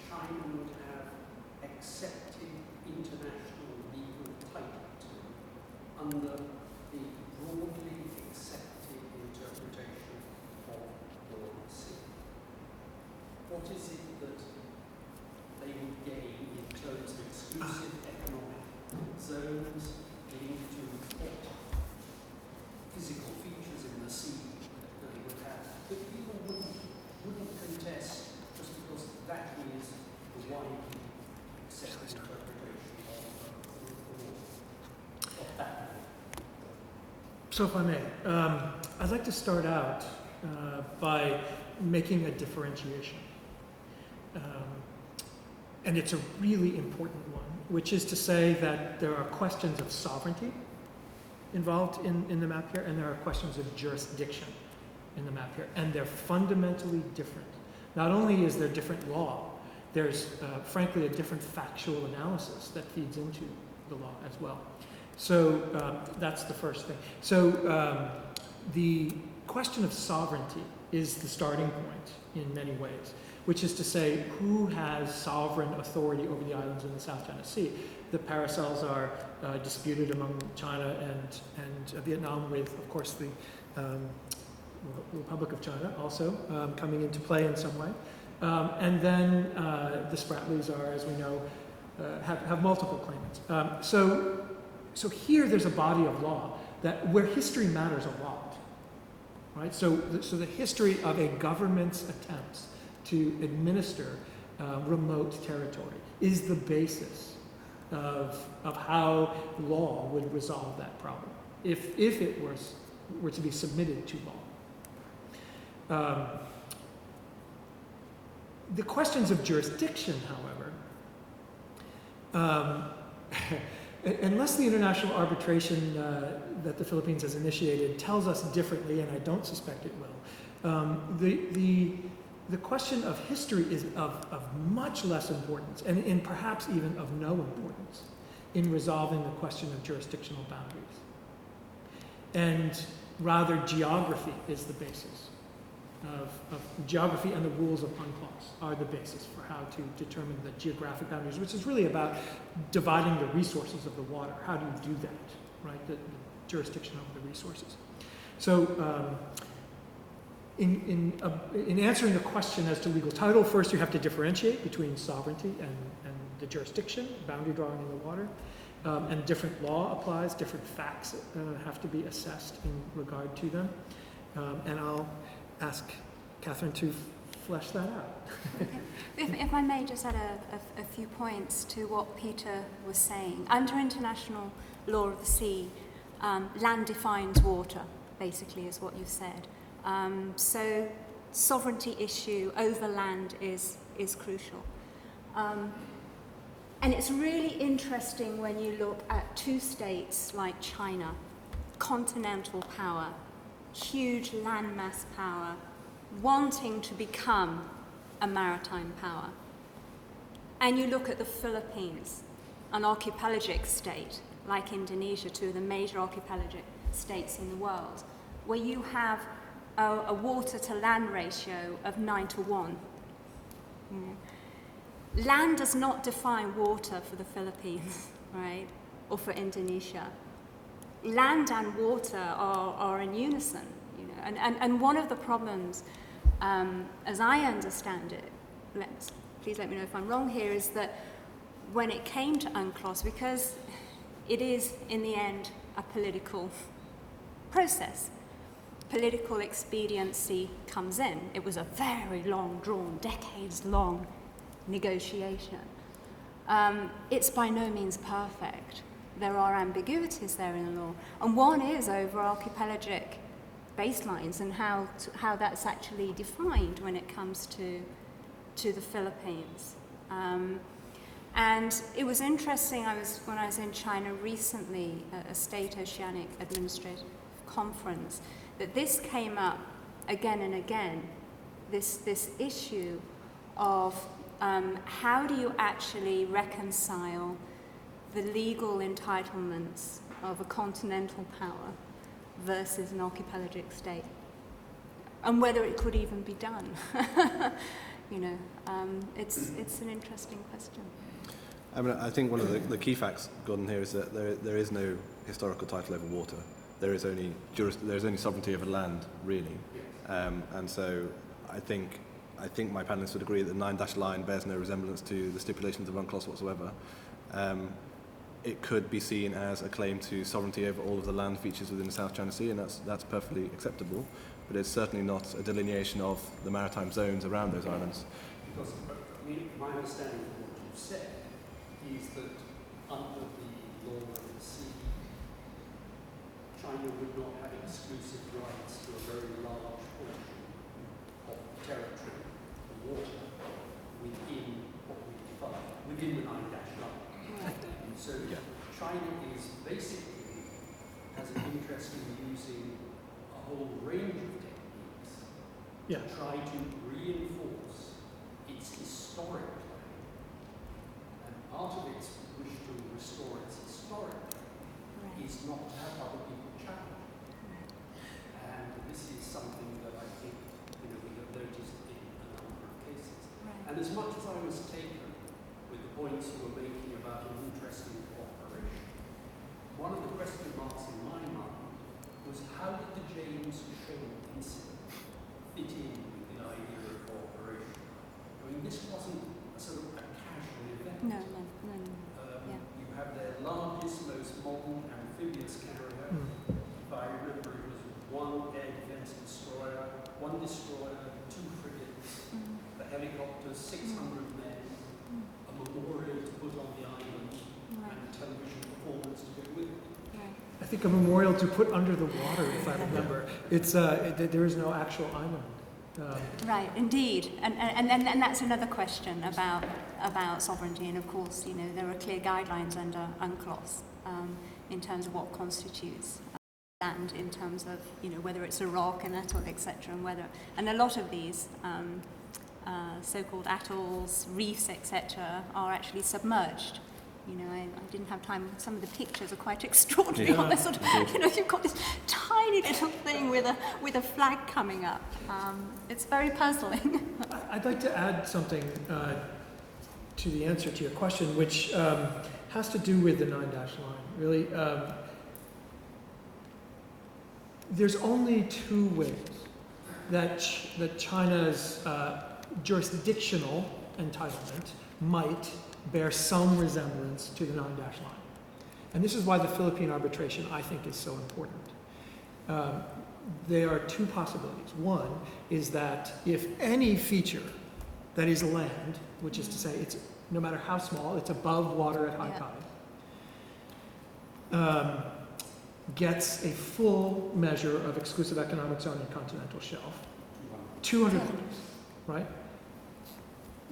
China would have accepted international legal title to under the broadly accepted interpretation of the sea? What is it that they would gain in terms of exclusive economic zones linked to what physical features in the sea that they would have that people wouldn't contest just because that is the widely So if I may, I'd like to start out by making a differentiation. And it's a really important one, which is to say that there are questions of sovereignty involved in the map here, and there are questions of jurisdiction in the map here, and they're fundamentally different. Not only is there different law, there's frankly a different factual analysis that feeds into the law as well. So that's the first thing. So the question of sovereignty is the starting point in many ways, which is to say, who has sovereign authority over the islands in the South China Sea? The paracels are disputed among China and Vietnam, with, of course, the Republic of China also coming into play in some way. And then the Spratlys are, as we know, have multiple claimants. So here there's a body of law that where history matters a lot, right? So the history of a government's attempts to administer remote territory is the basis of how law would resolve that problem, if it were to be submitted to law. The questions of jurisdiction, however, unless the international arbitration that the Philippines has initiated tells us differently, and I don't suspect it will, the question of history is of much less importance, and perhaps even of no importance, in resolving the question of jurisdictional boundaries. And rather, geography is the basis. Of geography and the rules of UNCLOS are the basis for how to determine the geographic boundaries, which is really about dividing the resources of the water. How do you do that, right? The jurisdiction over the resources. So in answering the question as to legal title, first you have to differentiate between sovereignty and the jurisdiction, boundary drawing in the water. And different law applies, different facts have to be assessed in regard to them. And I'll ask Catherine to flesh that out. Okay. If I may just add a few points to what Peter was saying. Under international law of the sea, land defines water, basically, is what you've said. So sovereignty issue over land is crucial. And it's really interesting when you look at two states like China, continental power, huge landmass power, wanting to become a maritime power. And you look at the Philippines, an archipelagic state like Indonesia, two of the major archipelagic states in the world, where you have a water to land ratio of 9:1. Land does not define water for the Philippines, right, or for Indonesia. Land and water are in unison, you know, and one of the problems, as I understand it, please let me know if I'm wrong here, is that when it came to UNCLOS, because it is in the end a political process, political expediency comes in. It was a very long drawn, decades-long negotiation. It's by no means perfect. There are ambiguities there in the law, and one is over archipelagic baselines and how that's actually defined when it comes to the Philippines. And it was interesting, when I was in China recently at a State Oceanic Administrative Conference, that this came up again and again, this issue of how do you actually reconcile the legal entitlements of a continental power versus an archipelagic state, and whether it could even be done. You know, it's an interesting question. I mean, I think one of the key facts, Gordon, here is that there is no historical title over water. There is only sovereignty over land, really. And so I think my panelists would agree that the 9-dash line bears no resemblance to the stipulations of UNCLOS whatsoever. It could be seen as a claim to sovereignty over all of the land features within the South China Sea, and that's perfectly acceptable. But it's certainly not a delineation of the maritime zones around those islands. Because my understanding of what you've said is that under the law of the sea, China would not have exclusive rights to a very large portion of territory, the water, within what we define, within the 9-dash line. And so China is basically has an interest in using a whole range of techniques to try to reinforce its historic claim. And part of its wish to restore its historic claim is not to have other people challenge it. And this is something that I think we have noticed in a number of cases. And as much as I was taken with the points you were making about an interest in cooperation, one of the question marks in my mind was how did the James Shoal incident fit in with the idea of cooperation? I mean, this wasn't a sort of a casual event. No. You have their largest, most modern amphibious carrier. If I remember, it was one air defense destroyer, 2 frigates, the helicopters, 600 men, a memorial to put on the island, and a television performance to go with it. I think a memorial to put under the water, if I remember. It's there is no actual island. Right, indeed, and that's another question about sovereignty. And of course, there are clear guidelines under UNCLOS in terms of what constitutes land, in terms of whether it's a rock, an atoll, etc., and a lot of these so-called atolls, reefs, etc., are actually submerged. I didn't have time. Some of the pictures are quite extraordinary. Yeah. Sort of, you've got this tiny little thing with a flag coming up. It's very puzzling. I'd like to add something to the answer to your question, which has to do with the 9-dash line. Really, there's only 2 ways that China's jurisdictional entitlement might bear some resemblance to the 9-dash line. And this is why the Philippine arbitration, I think, is so important. There are 2 possibilities. One is that if any feature that is land, which is to say it's no matter how small, it's above water at high tide, gets a full measure of exclusive economic zone and continental shelf, 200 miles, right?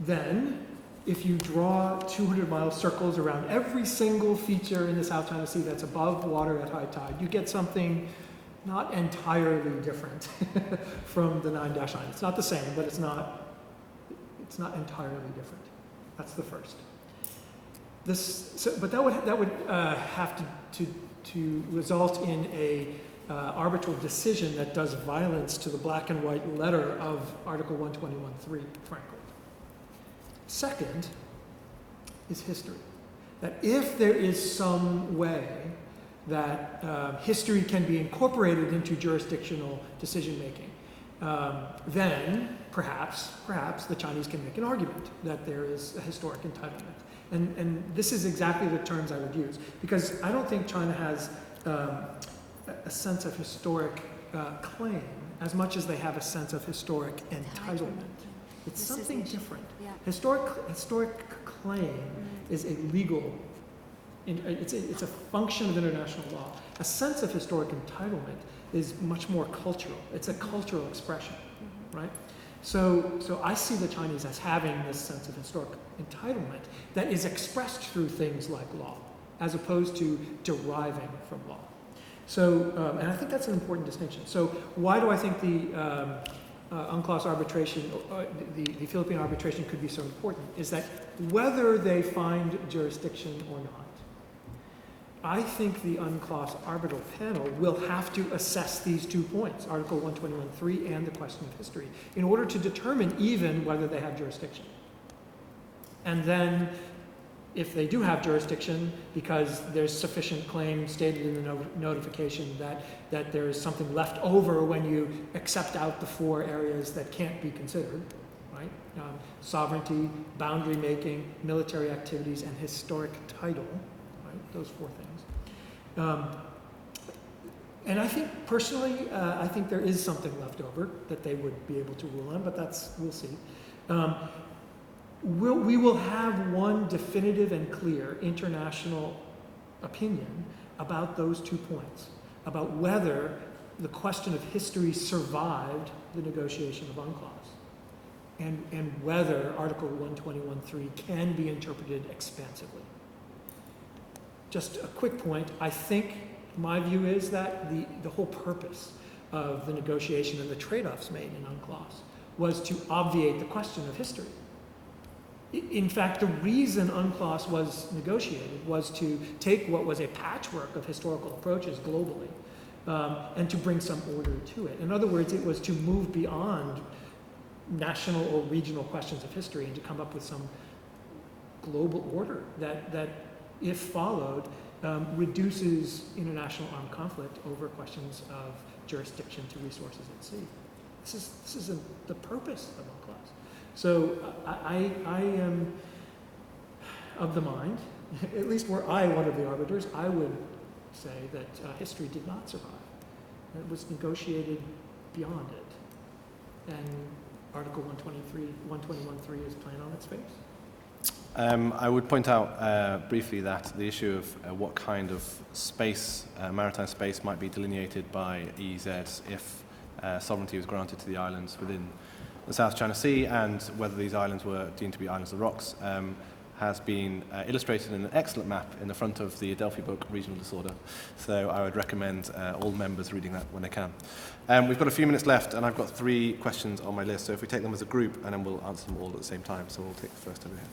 Then, if you draw 200-mile circles around every single feature in the South China Sea that's above water at high tide, you get something not entirely different from the 9-dash line. It's not the same, but it's not entirely different. That's the first. But that would have to result in a arbitral decision that does violence to the black and white letter of Article 121.3, frankly. Second is history. That if there is some way that history can be incorporated into jurisdictional decision-making, then perhaps the Chinese can make an argument that there is a historic entitlement. And this is exactly the terms I would use, because I don't think China has a sense of historic claim as much as they have a sense of historic entitlement. It's something different. Yeah. Historic claim is a legal, it's a function of international law. A sense of historic entitlement is much more cultural. It's a cultural expression, right? So I see the Chinese as having this sense of historic entitlement that is expressed through things like law, as opposed to deriving from law. So, and I think that's an important distinction. So why do I think the UNCLOS arbitration, the Philippine arbitration could be so important, is that whether they find jurisdiction or not, I think the UNCLOS arbitral panel will have to assess these 2 points, Article 121.3 and the question of history, in order to determine even whether they have jurisdiction. And then, if they do have jurisdiction, because there's sufficient claim stated in the notification that there is something left over when you accept out the 4 areas that can't be considered, right? Sovereignty, boundary making, military activities, and historic title, right? Those 4 things. And I think, personally, I think there is something left over that they would be able to rule on, but we'll see. We will have one definitive and clear international opinion about those 2 points. about whether the question of history survived the negotiation of UNCLOS, and whether Article 121.3 can be interpreted expansively. Just a quick point, I think my view is that the whole purpose of the negotiation and the trade-offs made in UNCLOS was to obviate the question of history. In fact, the reason UNCLOS was negotiated was to take what was a patchwork of historical approaches globally and to bring some order to it. In other words, it was to move beyond national or regional questions of history and to come up with some global order that if followed, reduces international armed conflict over questions of jurisdiction to resources at sea. This is the purpose of UNCLOS. So I am of the mind, at least were I one of the arbiters, I would say that history did not survive. It was negotiated beyond it. And Article 121.3 is plain on its face. I would point out briefly that the issue of what kind of space, maritime space, might be delineated by EEZs if sovereignty was granted to the islands within the South China Sea, and whether these islands were deemed to be islands of rocks, has been illustrated in an excellent map in the front of the Adelphi book, Regional Disorder. So I would recommend all members reading that when they can. We've got a few minutes left, and I've got 3 questions on my list. So if we take them as a group, and then we'll answer them all at the same time. So we'll take the first over here.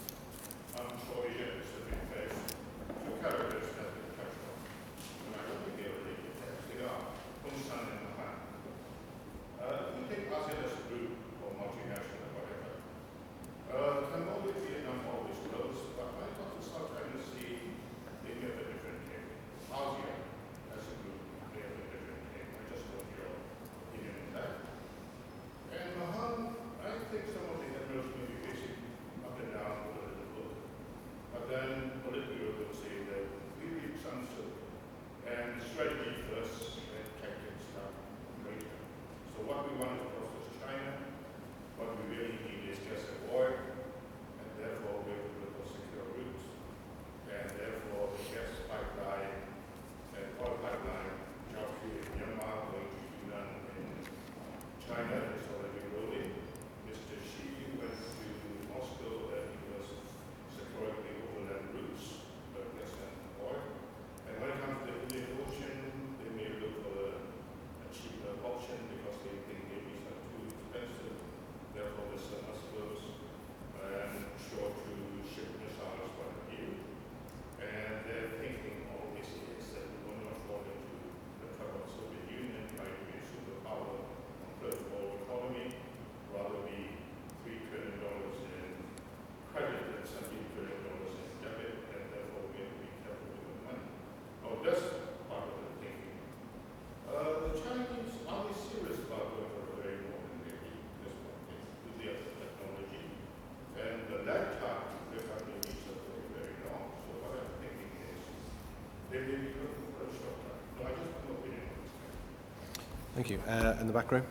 Thank you. In the back row.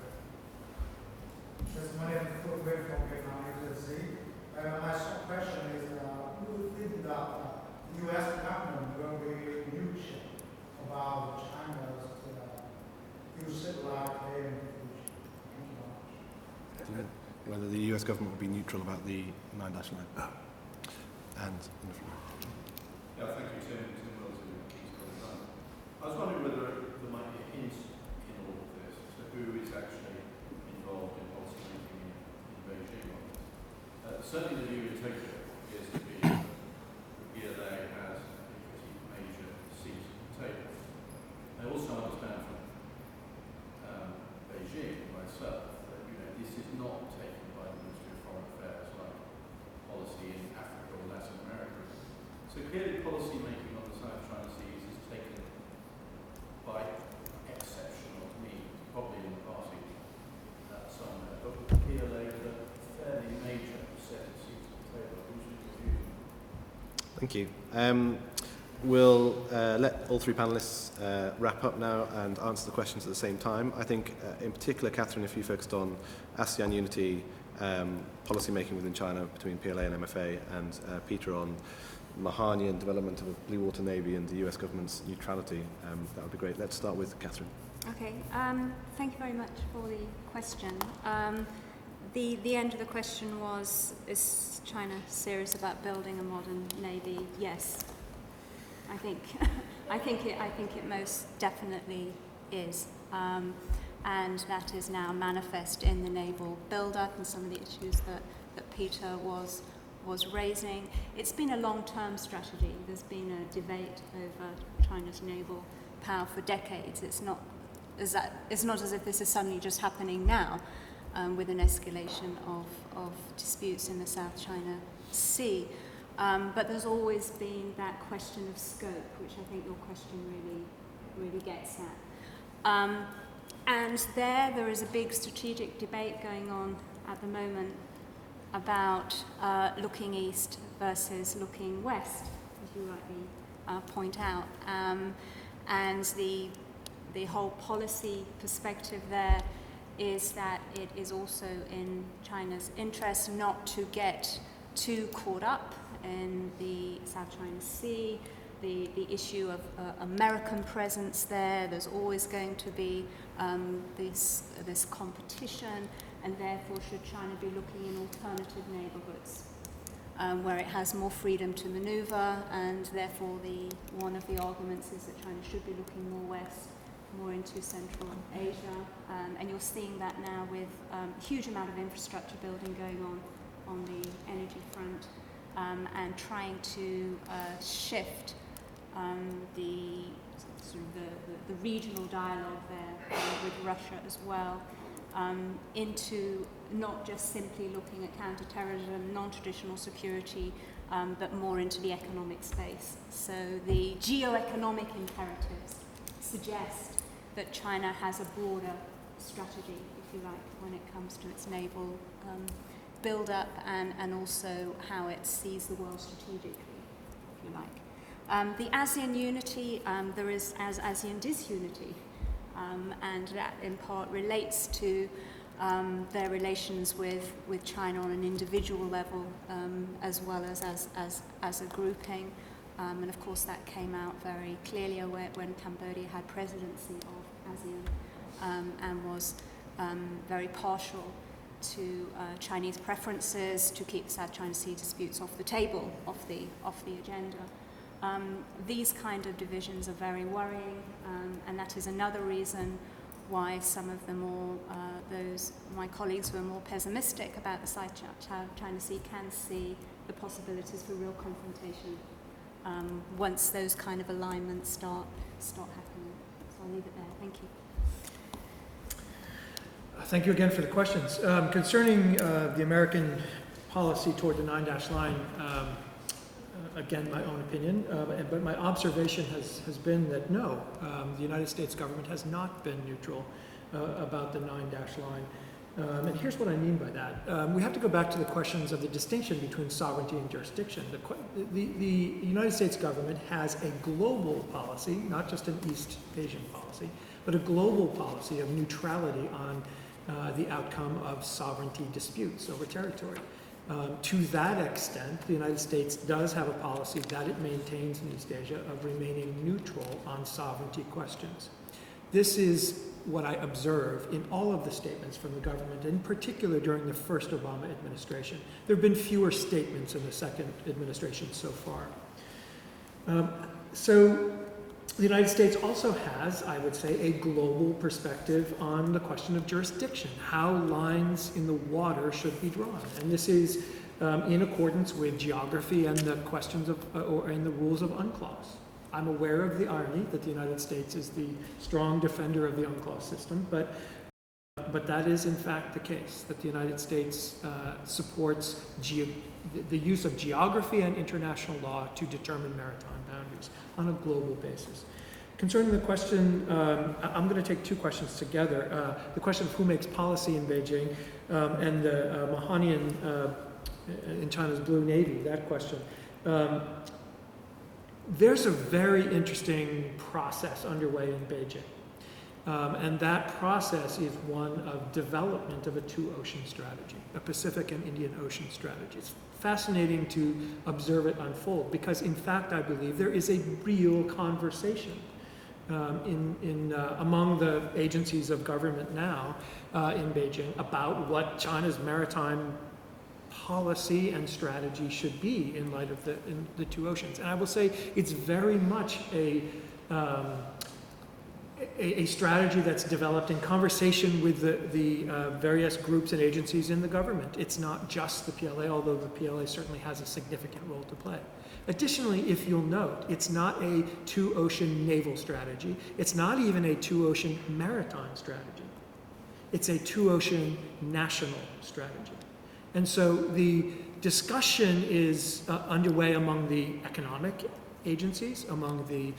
My name is from Vietnam, my question is, do you think that the U.S. government will be neutral about China's use-like air Whether the US government will be neutral about the 9-line. And in the front. Yeah, thank you, Tim. Tim Wells in East Coast. I was wondering whether there might be a hint in all of this as to who is actually involved in policy making in Beijing on this. Certainly the new utopia appears to be that the PLA has a pretty major seat at the table. I also understand from Beijing myself that this is not taken by the Ministry of Foreign Affairs like policy in Africa or Latin America. So clearly policy making on the South China Seas is taken by exceptional means, probably in the party somewhere, but with the PLA with a fairly major set of seats at the table. Thank you. We'll let all 3 panellists wrap up now and answer the questions at the same time. I think, in particular, Catherine, if you focused on ASEAN unity, policy making within China between PLA and MFA, and Peter on Mahanian development of a blue water navy and the US government's neutrality, that would be great. Let's start with Catherine. Okay, thank you very much for the question. The end of the question was, is China serious about building a modern navy? Yes, I think I think it most definitely is, and that is now manifest in the naval build-up and some of the issues that Peter was raising. It's been a long-term strategy. There's been a debate over China's naval power for decades. It's not as if this is suddenly just happening now, with an escalation of disputes in the South China Sea. But there's always been that question of scope, which I think your question really gets at. And there is a big strategic debate going on at the moment about looking east versus looking west, as you rightly point out. And the whole policy perspective there is that it is also in China's interest not to get too caught up in the South China Sea, the issue of American presence there. There's always going to be this competition, and therefore should China be looking in alternative neighborhoods where it has more freedom to maneuver, and therefore one of the arguments is that China should be looking more west, more into Central Asia, and you're seeing that now with a huge amount of infrastructure building going on the energy front, and trying to shift the sort of the regional dialogue there with Russia as well, into not just simply looking at counterterrorism, non-traditional security, but more into the economic space. So the geo-economic imperatives suggest that China has a broader strategy, if you like, when it comes to its naval build-up and also how it sees the world strategically, if you like. The ASEAN unity, there is as ASEAN disunity, and that in part relates to their relations with China on an individual level, as well as a grouping. And of course that came out very clearly when Cambodia had presidency of ASEAN, and was very partial to Chinese preferences to keep the South China Sea disputes off the table, off the agenda. These kind of divisions are very worrying, and that is another reason why some of the more, my colleagues who are more pessimistic about the South China Sea can see the possibilities for real confrontation once those kind of alignments start happening. So I'll leave it there. Thank you. Thank you again for the questions. Concerning the American policy toward the 9-dash line, again, my own opinion, but my observation has been that no, the United States government has not been neutral about the 9-dash line. And here's what I mean by that. We have to go back to the questions of the distinction between sovereignty and jurisdiction. The United States government has a global policy, not just an East Asian policy, but a global policy of neutrality on the outcome of sovereignty disputes over territory. To that extent, the United States does have a policy that it maintains in East Asia of remaining neutral on sovereignty questions. This is what I observe in all of the statements from the government, in particular during the first Obama administration. There have been fewer statements in the second administration so far. So the United States also has, I would say, a global perspective on the question of jurisdiction, how lines in the water should be drawn. And this is in accordance with geography and the questions of, or in the rules of UNCLOS. I'm aware of the irony that the United States is the strong defender of the UNCLOS system, but that is in fact the case, that the United States supports the use of geography and international law to determine maritime boundaries on a global basis. Concerning the question, I'm going to take two questions together. The question of who makes policy in Beijing and the Mahanian in China's Blue Navy, that question. There's a very interesting process underway in Beijing. And that process is one of development of a two-ocean strategy, a Pacific and Indian Ocean strategy. It's fascinating to observe it unfold because, in fact, I believe there is a real conversation among the agencies of government now in Beijing about what China's maritime policy and strategy should be in light of the two oceans. And I will say it's very much a strategy that's developed in conversation with the various groups and agencies in the government. It's not just the PLA, although the PLA certainly has a significant role to play. Additionally, if you'll note, it's not a two-ocean naval strategy. It's not even a two-ocean maritime strategy. It's a two-ocean national strategy. And so the discussion is underway among the economic agencies, among the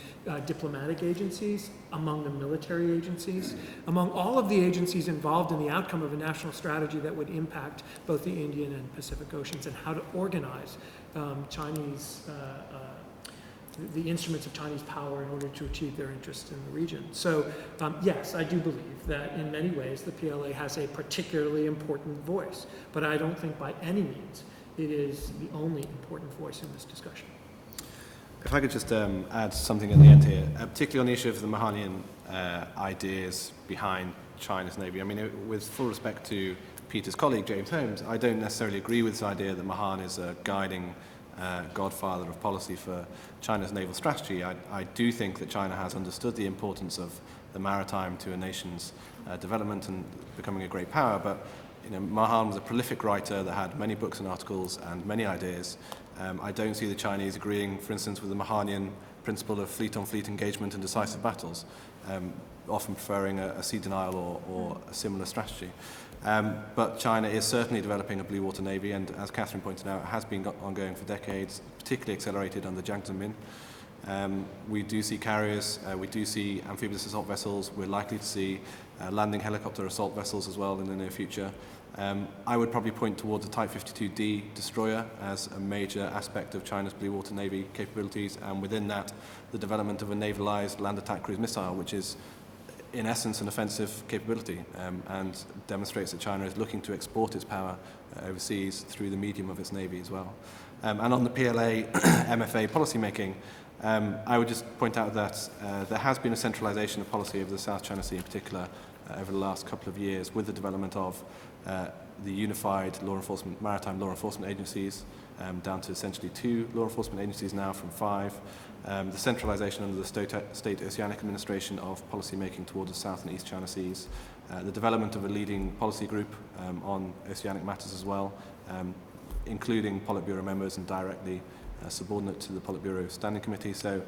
diplomatic agencies, among the military agencies, among all of the agencies involved in the outcome of a national strategy that would impact both the Indian and Pacific Oceans, and how to organize the instruments of Chinese power in order to achieve their interests in the region. So yes, I do believe that in many ways the PLA has a particularly important voice, but I don't think by any means it is the only important voice in this discussion. If I could just add something at the end here, particularly on the issue of the Mahanian ideas behind China's navy. I mean, with full respect to Peter's colleague, James Holmes, I don't necessarily agree with this idea that Mahan is a guiding godfather of policy for China's naval strategy. I do think that China has understood the importance of the maritime to a nation's development and becoming a great power, but Mahan was a prolific writer that had many books and articles and many ideas. I don't see the Chinese agreeing, for instance, with the Mahanian principle of fleet-on-fleet engagement in decisive battles, often preferring a sea denial or a similar strategy. But China is certainly developing a blue water navy, and as Catherine pointed out, it has been ongoing for decades, particularly accelerated under Jiang Zemin. We do see carriers, we do see amphibious assault vessels, we're likely to see landing helicopter assault vessels as well in the near future. I would probably point towards a Type 52D destroyer as a major aspect of China's blue water navy capabilities, and within that, the development of a navalized land attack cruise missile, which is in essence an offensive capability and demonstrates that China is looking to export its power overseas through the medium of its navy as well. And on the PLA MFA policymaking, I would just point out that there has been a centralization of policy over the South China Sea in particular over the last couple of years with the development of the unified maritime law enforcement agencies, down to essentially 2 law enforcement agencies now from 5. The centralization under the State Oceanic Administration of policy making towards the South and East China Seas, the development of a leading policy group on oceanic matters as well, including Politburo members and directly subordinate to the Politburo Standing Committee. So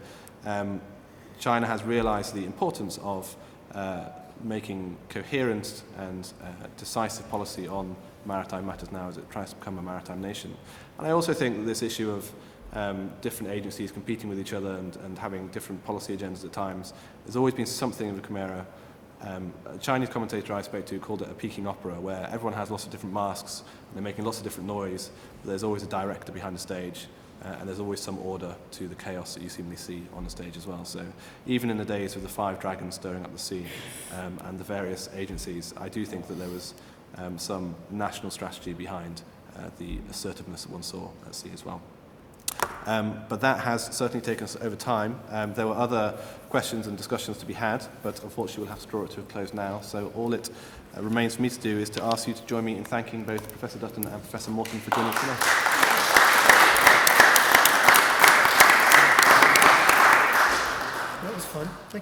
China has realized the importance of making coherent and decisive policy on maritime matters now as it tries to become a maritime nation. And I also think that this issue of different agencies competing with each other and having different policy agendas at times has always been something of a chimera. A Chinese commentator I spoke to called it a Peking opera, where everyone has lots of different masks and they're making lots of different noise, but there's always a director behind the stage. And there's always some order to the chaos that you seemingly see on the stage as well. So even in the days with the 5 dragons stirring up the sea and the various agencies, I do think that there was some national strategy behind the assertiveness that one saw at sea as well. But that has certainly taken us over time. There were other questions and discussions to be had, but unfortunately we'll have to draw it to a close now. So all it remains for me to do is to ask you to join me in thanking both Professor Dutton and Professor Morton for joining us today. That was fun. Thank you.